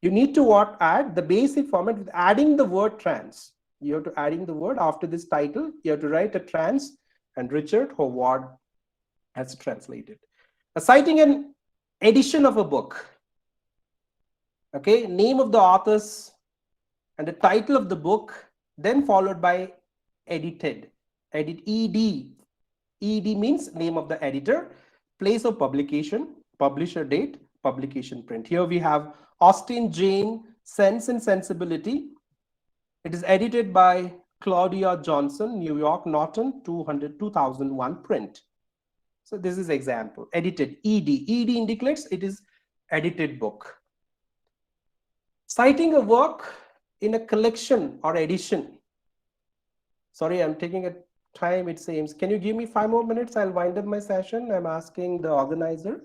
You need to add the basic format with adding the word trans. You have to adding the word after this title. You have to write a trans, and Richard Howard has translated. Citing an edition of a book. Okay, name of the authors and the title of the book, then followed by edited. Ed means name of the editor, place of publication, publisher date, publication print. Here we have Austin Jane, Sense and Sensibility. It is edited by Claudia Johnson, New York, Norton, 2001 print. So this is example. Edited, ed indicates it is edited book. Citing a work in a collection or edition. Sorry, I'm taking a time, it seems. Can you give me 5 more minutes? I'll wind up my session. I'm asking the organizer.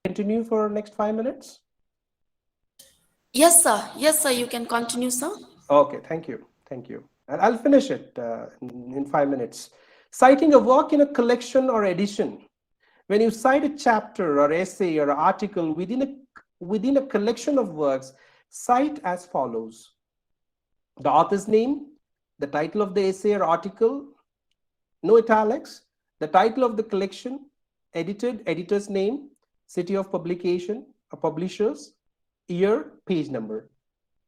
Continue for next 5 minutes. Yes, sir. Yes, sir. You can continue, sir. Okay, thank you. Thank you. And I'll finish it in 5 minutes. Citing a work in a collection or edition. When you cite a chapter or essay or article within a collection of works, cite as follows: the author's name, the title of the essay or article, no italics, the title of the collection, editor's name, city of publication, publishers, year, page number.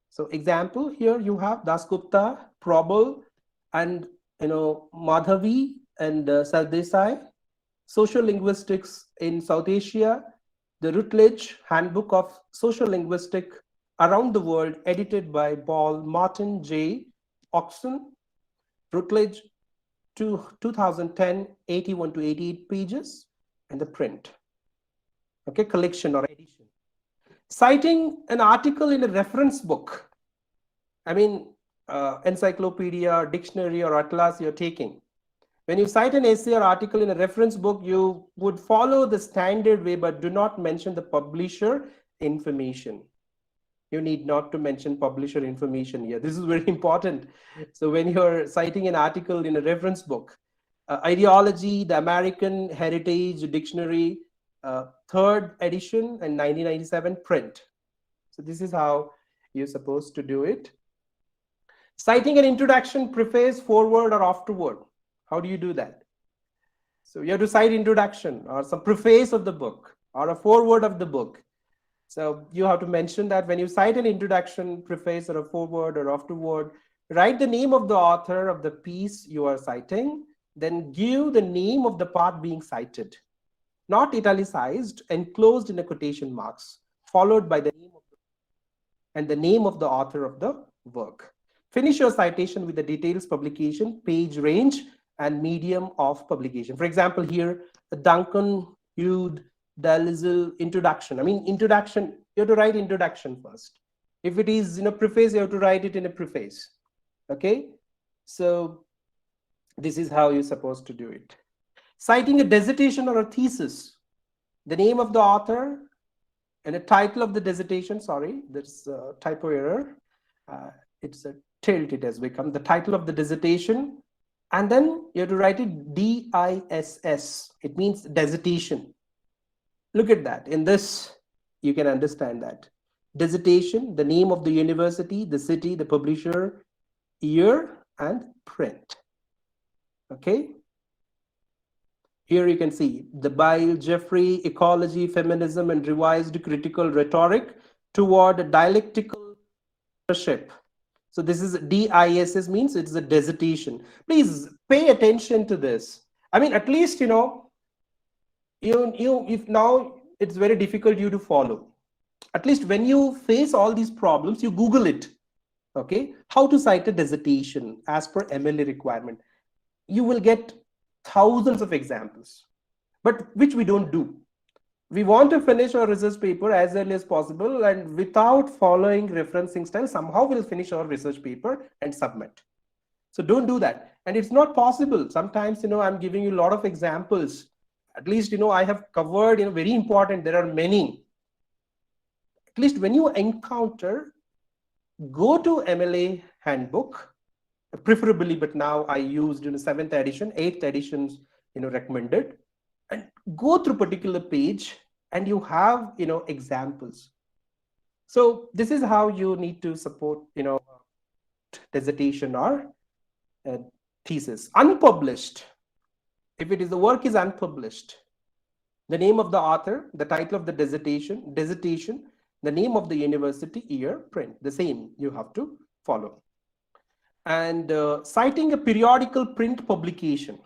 So example, here you have Dasgupta, Probal, and Madhavi and Sardesai, Social Linguistics in South Asia, the Routledge Handbook of Social Linguistics Around the World, edited by Paul Martin J. Oxon, Routledge 2010, 81 to 88 pages, and the print. Okay, collection or edition. Citing an article in a reference book, I mean, encyclopedia, dictionary, or atlas you're taking. When you cite an essay or article in a reference book, you would follow the standard way, but do not mention the publisher information. You need not to mention publisher information here. This is very important. So when you're citing an article in a reference book, Ideology, the American Heritage Dictionary, third edition and 1997 print. So this is how you're supposed to do it. Citing an introduction, preface, foreword, or afterword. How do you do that? So you have to cite introduction or some preface of the book or a foreword of the book. So you have to mention that when you cite an introduction, preface, or a foreword or afterword, write the name of the author of the piece you are citing, then give the name of the part being cited, not italicized, enclosed in a quotation marks, followed by the name of and the name of the author of the work. Finish your citation with the details, publication, page range, and medium of publication. For example, here, Duncan Hughes Dalzell introduction. I mean, introduction, you have to write introduction first. If it is preface, you have to write it in a preface. Okay, so this is how you're supposed to do it. Citing a dissertation or a thesis, the name of the author and a title of the dissertation. Sorry, there's a typo error. It's a tilt, it has become the title of the dissertation, and then you have to write it DISS. It means dissertation. Look at that. In this, you can understand that. Dissertation, the name of the university, the city, the publisher, year, and print. Okay. Here you can see the Bile, Jeffrey, Ecology, Feminism, and Revised Critical Rhetoric toward Dialectical Leadership. So this is DISS, means it's a dissertation. Please pay attention to this. I mean, at least, if now it's very difficult you to follow. At least when you face all these problems, you Google it. Okay, how to cite a dissertation as per MLA requirement. You will get thousands of examples, but which we don't do. We want to finish our research paper as early as possible, and without following referencing style, somehow we'll finish our research paper and submit. So don't do that. And it's not possible. Sometimes, I'm giving you a lot of examples. At least, I have covered, very important. There are many. At least when you encounter, go to MLA handbook, preferably, but now I used 7th edition, 8th editions, recommended, and go through particular page and you have examples. So this is how you need to support dissertation or thesis. Unpublished, if it is the work is unpublished, the name of the author, the title of the dissertation, the name of the university, year, print, the same you have to follow. And citing a periodical print publication.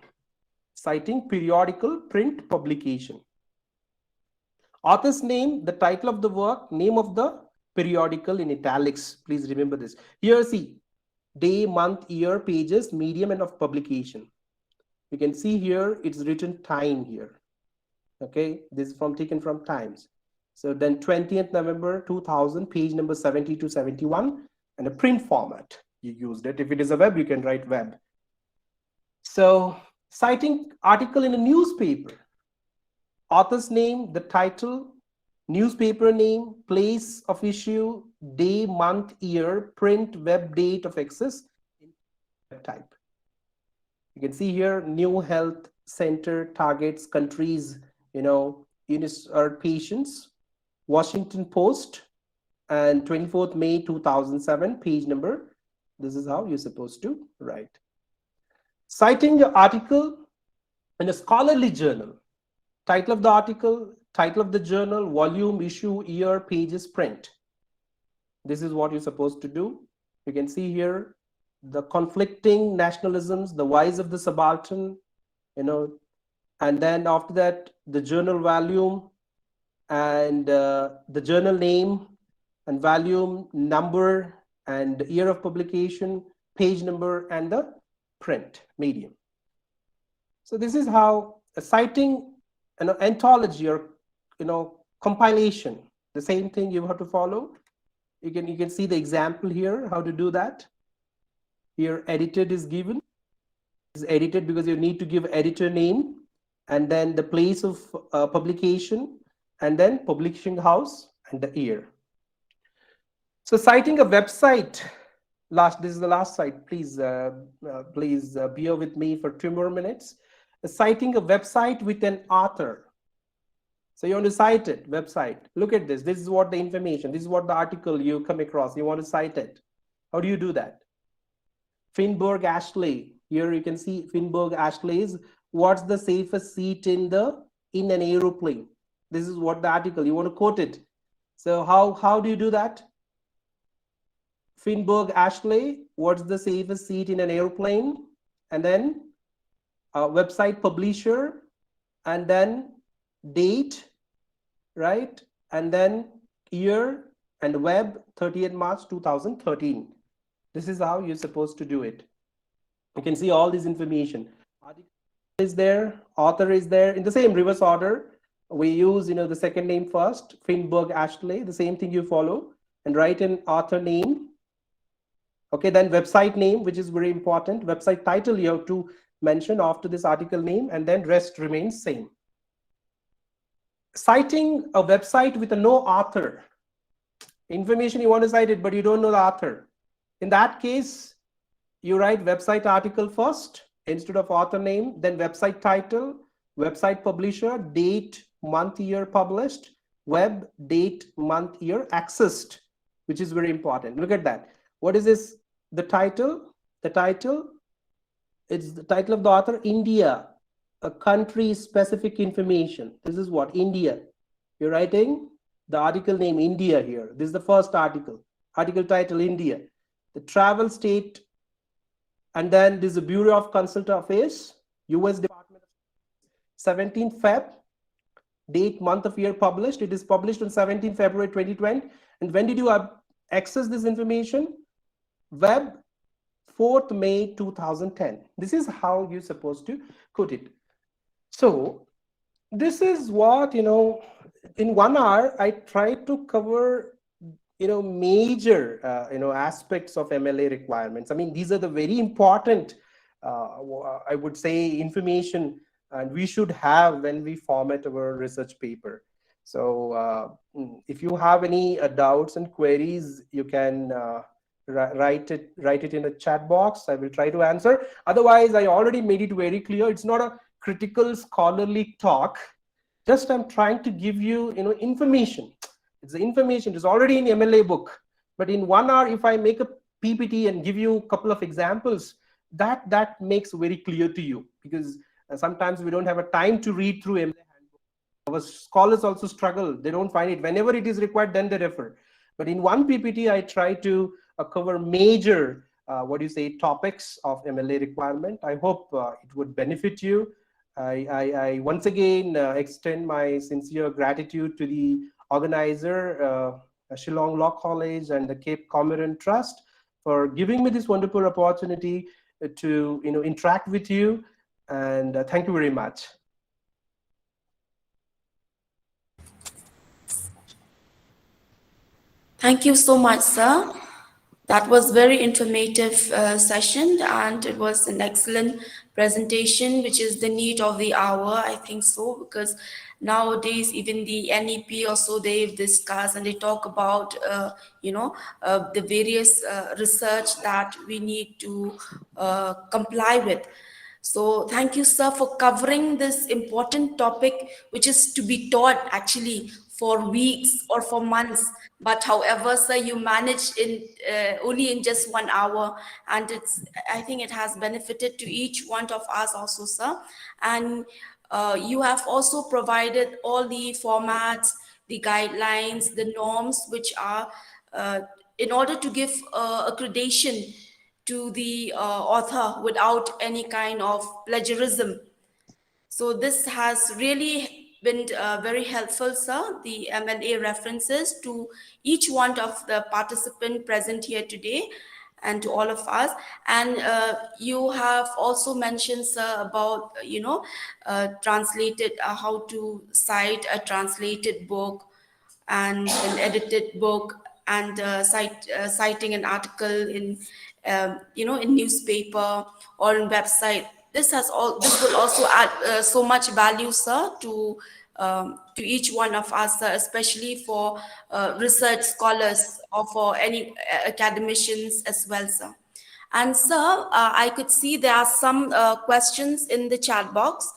Citing periodical print publication. Author's name, the title of the work, name of the periodical in italics. Please remember this. Here, see, day, month, year, pages, medium, and of publication. You can see here, it's written time here. Okay, this is taken from Times. So then 20th November 2000, page number 70 to 71, and a print format. You used it. If it is a web, you can write web. So citing article in a newspaper, author's name, the title, newspaper name, place of issue, day, month, year, print, web date of access, web type. You can see here, New Health Center, targets, countries, units or patients, Washington Post, and 24th May 2007, page number. This is how you're supposed to write. Citing the article in a scholarly journal, title of the article, title of the journal, volume, issue, year, pages, print. This is what you're supposed to do. You can see here the conflicting nationalisms, the wise of the subaltern, you know, and then after that, the journal volume and the journal name and volume number and year of publication, page number, and the print medium. So this is how citing an anthology or compilation, the same thing you have to follow. You can see the example here how to do that. Here edited is given. Is edited because you need to give editor name and then the place of publication and then publishing house and the year. So citing a website, this is the last slide. Please bear with me for 2 more minutes. Citing a website with an author. So you want to cite it, website. Look at this. This is what the information, this is what the article you come across. You want to cite it. How do you do that? Finberg Ashley. Here you can see Finberg Ashley's what's the safest seat in an aeroplane. This is what the article, you want to quote it. So how do you do that? Finberg Ashley, what's the safest seat in an airplane? And then website publisher, and then date, right? And then year and web, 30th March 2013. This is how you're supposed to do it. You can see all this information. Article is there, author is there in the same reverse order. We use the second name first, Finberg Ashley, the same thing you follow, and write an author name. Okay, then website name, which is very important. Website title you have to mention after this article name, and then rest remains same. Citing a website with no author. Information you want to cite it, but you don't know the author. In that case, you write website article first instead of author name, then website title, website publisher, date, month, year published, web, date, month, year accessed, which is very important. Look at that. What is this? The title, it's the title of the author, India, a country specific information. This is what, India. You're writing the article name, India here. This is the first article title, India. The travel state, and then this is the Bureau of Consular Affairs, US Department of 17th Feb, date, month of year published. It is published on 17 February 2020. And when did you access this information? Web, 4th May 2010. This is how you're supposed to put it. So this is what, in 1 hour, I tried to cover, major, aspects of MLA requirements. I mean, these are the very important, I would say, information and we should have when we format our research paper. So if you have any doubts and queries, you can write it in a chat box. I will try to answer. Otherwise, I already made it very clear. It's not a critical scholarly talk. Just I'm trying to give you, information. It's the information. It's already in the MLA book. But in 1 hour, if I make a PPT and give you a couple of examples, that makes very clear to you, because sometimes we don't have a time to read through MLA handbook. Our scholars also struggle. They don't find it. Whenever it is required, then they refer. But in one PPT, I try to cover major, topics of MLA requirement. I hope it would benefit you. I once again extend my sincere gratitude to the organizer, Shillong Law College and the Cape Comorin Trust for giving me this wonderful opportunity to interact with you. And thank you very much. Thank you so much, sir. That was very informative session, and it was an excellent presentation, which is the need of the hour, I think so, because nowadays even the NEP also they've discussed and they talk about the various research that we need to comply with. So thank you, sir, for covering this important topic, which is to be taught actually for weeks or for months. But however, sir, you managed in only in just 1 hour, and I think it has benefited to each one of us also, sir. And you have also provided all the formats, the guidelines, the norms, which are in order to give accreditation to the author without any kind of plagiarism. So this has really been very helpful, sir, the MLA references to each one of the participant present here today and to all of us. And you have also mentioned, sir, about, translated, how to cite a translated book and an edited book and citing an article in in newspaper or in website. This will also add so much value, sir, to each one of us, sir, especially for research scholars or for any academicians as well, sir. And sir, I could see there are some questions in the chat box.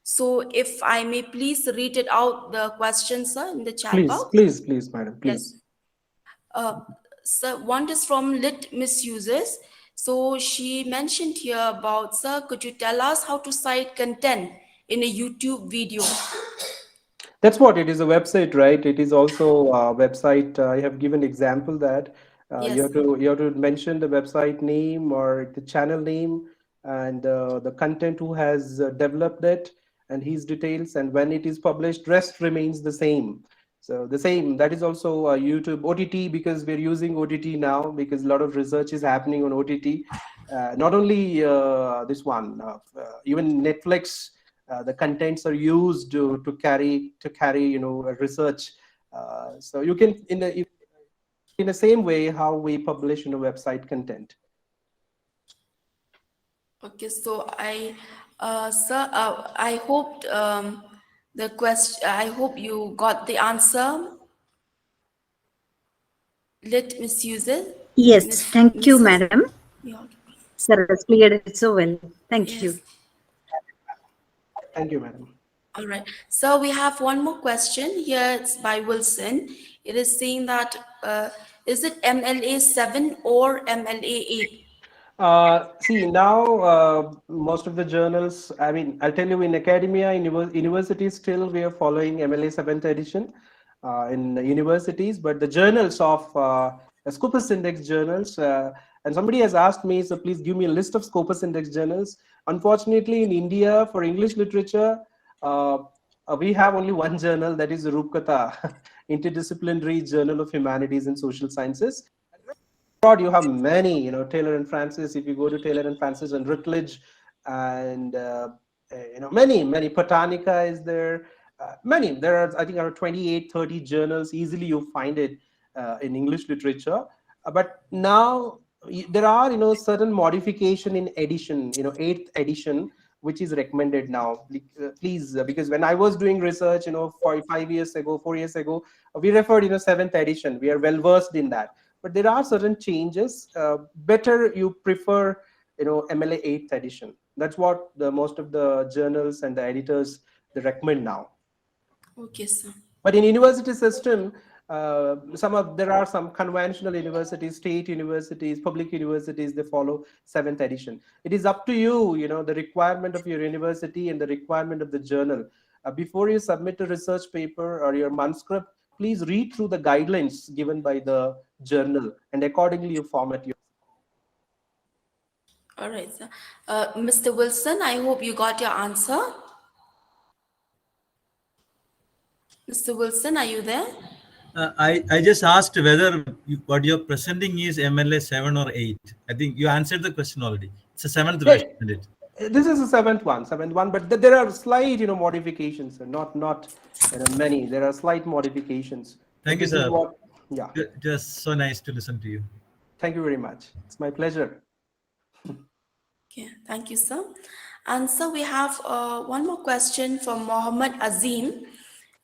So if I may please read it out, the questions, sir, in the chat Please, box. please, please, madam, Yes. please. Uh, so one is from Lit Misuses. So she mentioned here about, sir, could you tell us how to cite content in a YouTube video? That's what it is, a website, right? It is also a website. I have given example that Yes. you have to mention the website name or the channel name and the content who has developed it and his details, and when it is published, rest remains the same. So the same, that is also YouTube OTT, because we're using OTT now because a lot of research is happening on OTT. Not only this one, even Netflix, the contents are used to carry research. So you can in the same way how we publish website content. Okay, so sir, I hope the question. I hope you got the answer. Lit misuses, Yes, thank you, misses. madam. Yeah. Sir has cleared it so well. Thank you. Yes. Thank you, madam. All right. So we have one more question here. It's by Wilson. It is saying that is it MLA 7 or MLA 8? See, now most of the journals, I mean, I'll tell you, in academia, in universities, still we are following MLA 7th edition in the universities, but the journals of Scopus Index journals, and somebody has asked me, so please give me a list of Scopus Index journals. Unfortunately, in India, for English literature, uh, we have only one journal, that is Rupkatha, Interdisciplinary Journal of Humanities and Social Sciences. Abroad you have many, Taylor and Francis. If you go to Taylor and Francis and Routledge, and many Botanica is there. Many, there are, I think, around 28, 30 journals. Easily you find it in English literature. But now there are certain modification in edition, eighth edition, which is recommended now. Please, because when I was doing research, 5 years ago, 4 years ago, we referred, seventh edition. We are well versed in that, but there are certain changes. Better you prefer MLA 8th edition. That's what the most of the journals and the editors, they recommend now. Okay, sir. But in university system, there are some conventional universities, state universities, public universities, they follow seventh edition. It is up to you, the requirement of your university and the requirement of the journal. Before you submit a research paper or your manuscript, please read through the guidelines given by the journal, and accordingly you format your. All right, sir. Mr. Wilson, I hope you got your answer. Mr. Wilson, are you there? I just asked whether what you're presenting is MLA 7 or 8. I think you answered the question already. It's a seventh version, isn't it? This is a seventh one, but there are slight, modifications, not many. There are slight modifications. But Thank you, this is sir. what, yeah. Just so nice to listen to you. Thank you very much. It's my pleasure. Okay, thank you, sir. And so we have one more question from Mohammed Azim,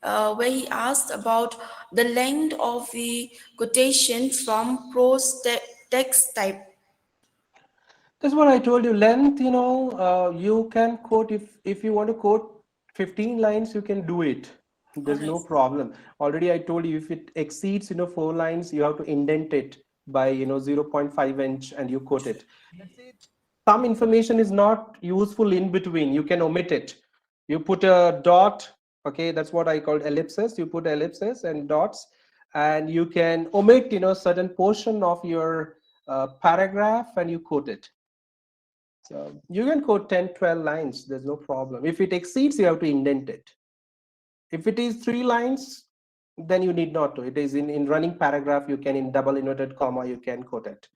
where he asked about the length of the quotation from prose text type. That's what I told you. Length, you can quote, if you want to quote 15 lines, you can do it. All There's right. no problem. Already I told you, if it exceeds 4 lines, you have to indent it by 0.5 inch and you quote it. Let's say some information is not useful in between, you can omit it. You put a dot, okay, that's what I called ellipses. You put ellipses and dots, and you can omit, certain portion of your paragraph and you quote it. So you can quote 10, 12 lines. There's no problem. If it exceeds, you have to indent it. If it is 3 lines, then you need not to. It is in running paragraph, you can in double inverted comma, you can quote it.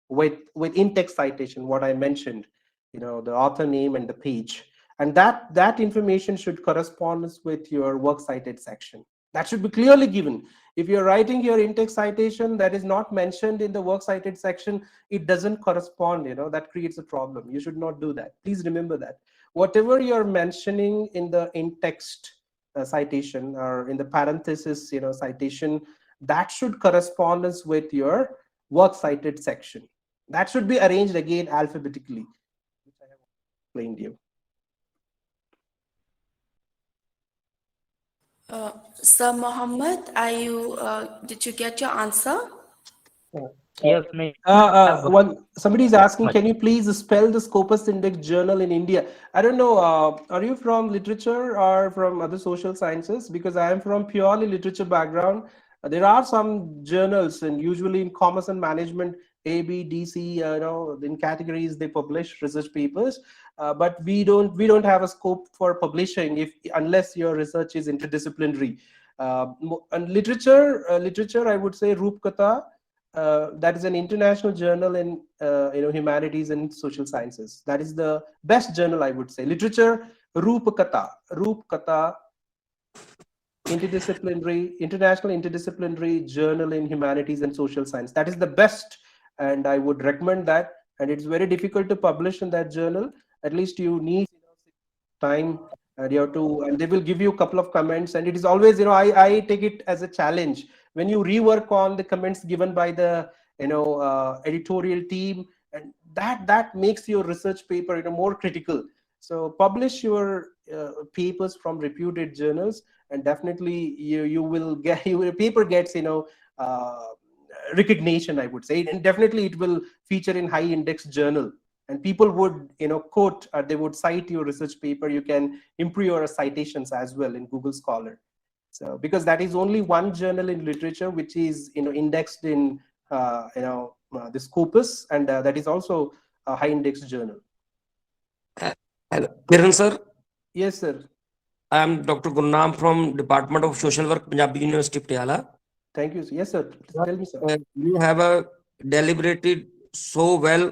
With in-text citation, what I mentioned, the author name and the page. And that information should correspond with your works cited section. That should be clearly given. If you're writing your in-text citation that is not mentioned in the works cited section, it doesn't correspond, that creates a problem. You should not do that. Please remember that. Whatever you're mentioning in the in-text citation or in the parenthesis, citation, that should correspond with your works cited section. That should be arranged again alphabetically, which I have explained you. Sir Mohammed, did you get your answer? Yes, ma'am. Somebody is asking, can you please spell the Scopus Index Journal in India? I don't know, are you from literature or from other social sciences? Because I am from purely literature background. There are some journals, and usually in commerce and management, A, B, D, C, in categories they publish research papers, but we don't have a scope for publishing unless your research is interdisciplinary. And literature, I would say Roopkatha. That is an international journal in humanities and social sciences. That is the best journal, I would say. Literature, Roopkatha, international interdisciplinary journal in humanities and social science. That is the best, and I would recommend that. And it's very difficult to publish in that journal. At least you need time, and you have to, and they will give you a couple of comments. And it is always, I take it as a challenge. When you rework on the comments given by the editorial team, and that makes your research paper more critical. So publish your papers from reputed journals, and definitely you will get your paper gets recognition, I would say, and definitely it will feature in high index journal, and people would quote, or they would cite your research paper. You can improve your citations as well in Google Scholar. So because that is only one journal in literature which is indexed in the Scopus, and that is also a high index journal. Hello, Kiran sir. Yes, sir. I am Dr. Gurnam from Department of Social Work, Punjabi University, Patiala. Thank you. Yes, sir. Please tell me, sir. You have deliberated so well.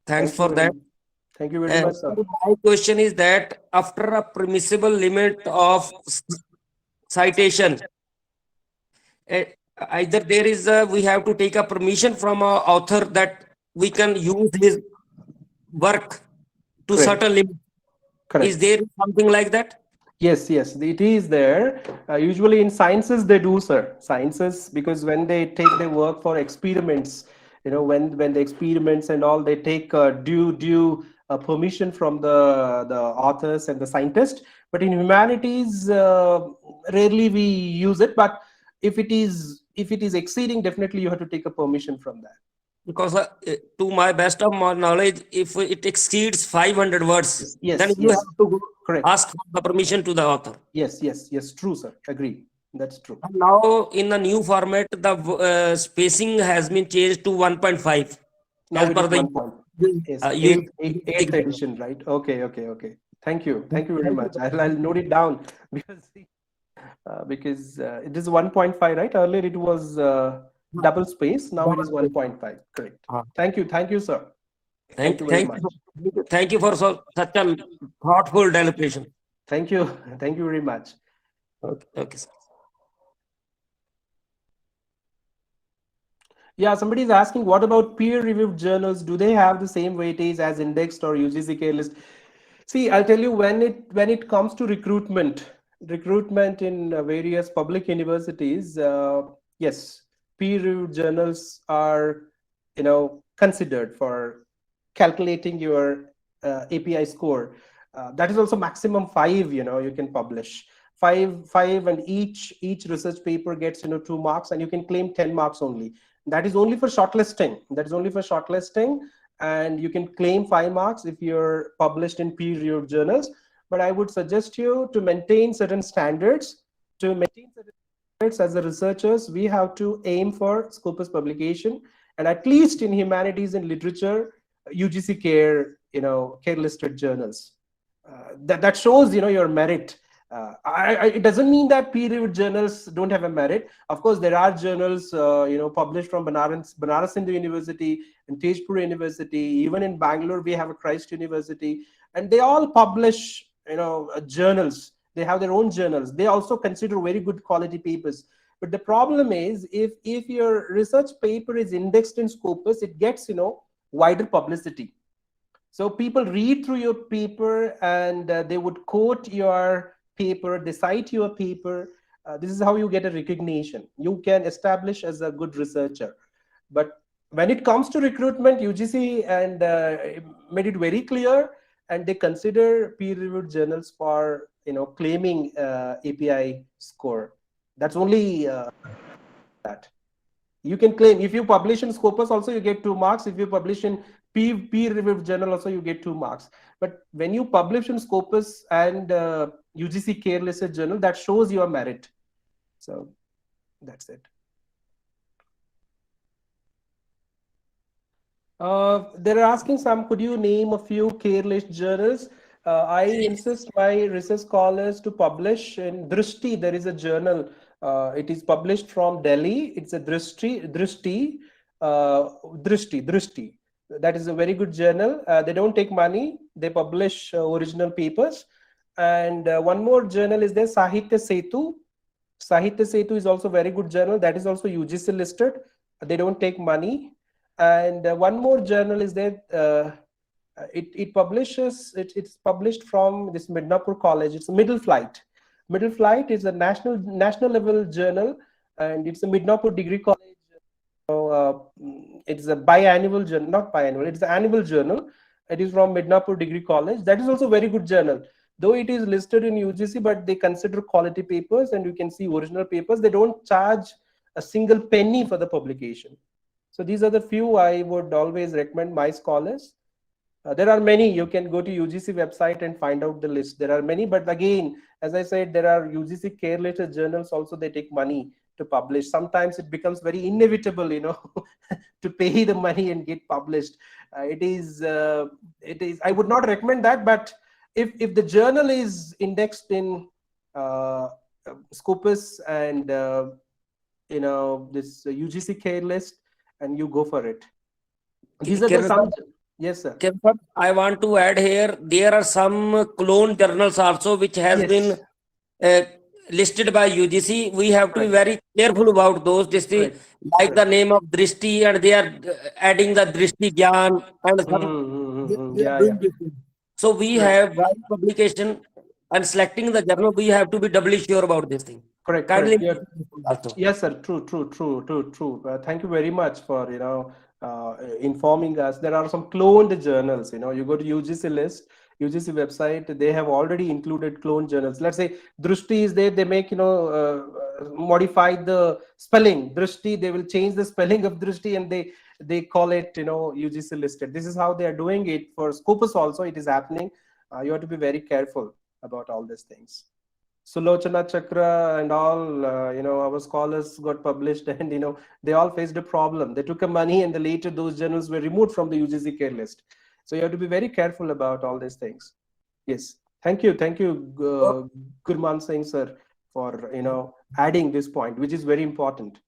Thanks for that. Thank you very much, sir. My question is that after a permissible limit of citation, either there is we have to take a permission from our author that we can use his work to Correct. certain limit. Correct. Is there something like that? Yes, it is there. Usually in sciences they do, sir. Sciences, because when they take their work for experiments, when the experiments and all, they take due permission from the authors and the scientists. But in humanities, rarely we use it. But if it is exceeding, definitely you have to take a permission from that. Because to my best of my knowledge, if it exceeds 500 words, Yes, then you yes. have to Correct. ask for the permission to the author. Yes, true, sir. Agree. That's true. And now in the new format, the spacing has been changed to 1.5. Now as it per is the 1 point. Yes, eighth edition, right? Okay. Thank you very much. I'll note it down because it is 1.5, right? Earlier it was double space. Now it is 1.5. Correct. Thank you, sir. Thank you very much. Thank you for such a thoughtful deliberation. Thank you very much. Okay, sir. Yeah, somebody is asking, what about peer-reviewed journals? Do they have the same weightage as indexed or UGC list? See, I'll tell you, when it comes to recruitment in various public universities, yes, peer-reviewed journals are considered for calculating your API score. That is also maximum 5. You can publish 5, and each research paper gets 2 marks, and you can claim 10 marks only. That is only for shortlisting. And you can claim 5 marks if you're published in peer-reviewed journals. But I would suggest you to maintain certain standards, as the researchers, we have to aim for Scopus publication, and at least in humanities and literature, UGC care, care listed journals. That shows, your merit. It doesn't mean that peer-reviewed journals don't have a merit. Of course, there are journals, published from Banaras Hindu University and Tejpur University. Even in Bangalore, we have a Christ University, and they all publish, journals. They have their own journals. They also consider very good quality papers. But the problem is, if your research paper is indexed in Scopus, it gets, wider publicity. So people read through your paper, and they would quote your paper, they cite your paper. This is how you get a recognition. You can establish as a good researcher. But when it comes to recruitment, UGC and made it very clear, and they consider peer-reviewed journals for claiming API score. That's only that. You can claim if you publish in Scopus also you get 2 marks. If you publish in peer-reviewed journal also you get 2 marks. But when you publish in Scopus and UGC care listed journal, that shows your merit. So that's it. They're asking some, could you name a few care list journals? I insist my research scholars to publish in Drishti. There is a journal. It is published from Delhi. It's a Drishti. That is a very good journal. They don't take money. They publish original papers. And one more journal is there, Sahitya Setu. Sahitya Setu is also a very good journal. That is also UGC listed. They don't take money. And one more journal is there. It's published from this Midnapur College. It's a Middle Flight. Middle Flight is a national level journal, and it's a Midnapur Degree College. It's a biannual journal, not biannual. It's an annual journal. It is from Midnapur Degree College. That is also a very good journal. Though it is listed in UGC, but they consider quality papers, and you can see original papers. They don't charge a single penny for the publication. So these are the few I would always recommend my scholars. There are many. You can go to UGC website and find out the list. There are many, but again, as I said, there are UGC care listed journals also. They take money to publish. Sometimes it becomes very inevitable, to pay the money and get published. It is. I would not recommend that. But if the journal is indexed in Scopus and this UGC care list, and you go for it. These are the some. Yes, sir. I want to add here, there are some clone journals also which has been listed by UGC. We have to be very careful about those. The name of Drishti, and they are adding the Drishti Gyan and so we have while publication and selecting the journal, we have to be doubly sure about this thing. Correct. Yes, sir. True. Thank you very much for informing us. There are some cloned journals. You go to UGC list, UGC website. They have already included cloned journals. Let's say Drishti is there. They make modify the spelling. Drishti. They will change the spelling of Drishti, and they call it UGC listed. This is how they are doing it for Scopus. Also, it is happening. You have to be very careful about all these things. Sulochana Chakra and all, our scholars got published, and they all faced a problem. They took a money, and later those journals were removed from the UGC care list. So you have to be very careful about all these things. Yes, thank you, Gurman Singh sir, for adding this point, which is very important.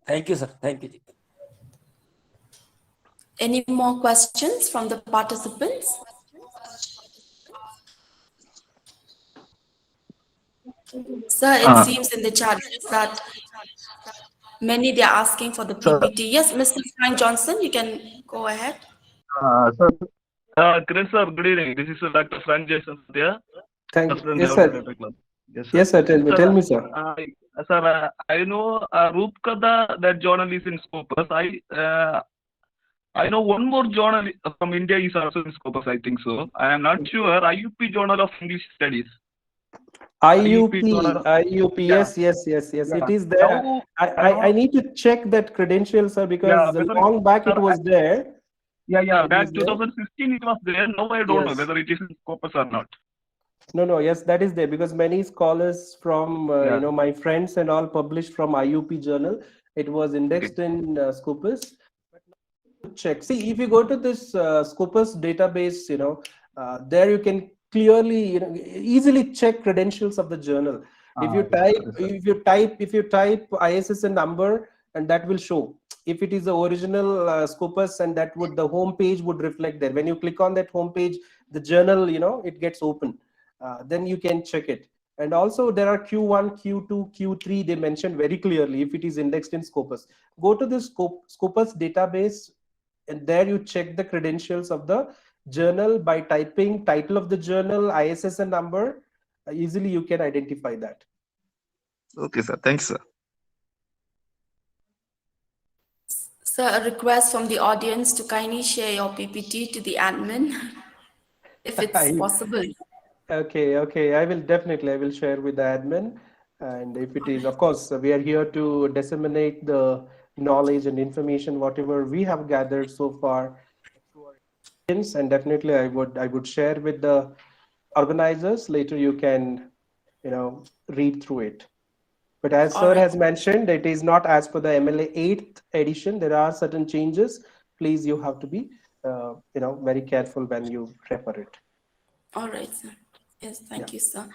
Thank you, sir. Thank you. Any more questions from the participants? Sir, it seems in the chat that many they are asking for the PPT. Yes, Mr. Frank Johnson, you can go ahead. Sir, Kiran sir, good evening. This is Dr. Frank Johnson here. Thank you. Yes, sir. Yes, sir. Tell me, sir. Sir, I know Rupkada, that journal is in Scopus. I know one more journal from India is also in Scopus, I think so. I am not sure. IUP Journal of English Studies. IUP, yes. It is there. Now, I need to check that credential, sir, because long back it was there. Back 2015 it was there. Now I don't know whether it is in Scopus or not. No, yes, that is there because many scholars from Yeah. my friends and all published from IUP journal. It was Okay. indexed in Scopus. Check. See, if you go to this Scopus database, there you can clearly, easily check credentials of the journal. If you Yes, type, sir, yes, sir. if you type ISSN number, and that will show. If it is the original Scopus, and that would the home page would reflect there. When you click on that home page, the journal, it gets open. Then you can check it. And also there are Q1, Q2, Q3. They mentioned very clearly if it is indexed in Scopus. Go to the Scopus database, and there you check the credentials of the journal by typing title of the journal, ISSN number. Easily you can identify that. Okay, sir. Thanks, sir. Sir, a request from the audience to kindly share your PPT to the admin, if it's possible. Okay. I will share with the admin. And if it is, of course, we are here to disseminate the knowledge and information, whatever we have gathered so far through our experience. And definitely I would share with the organizers. Later you can, read through it. But as All sir right. has mentioned, it is not as per the MLA 8th edition. There are certain changes. Please, you have to be, very careful when you refer it. All right, sir. Yes, thank you, sir.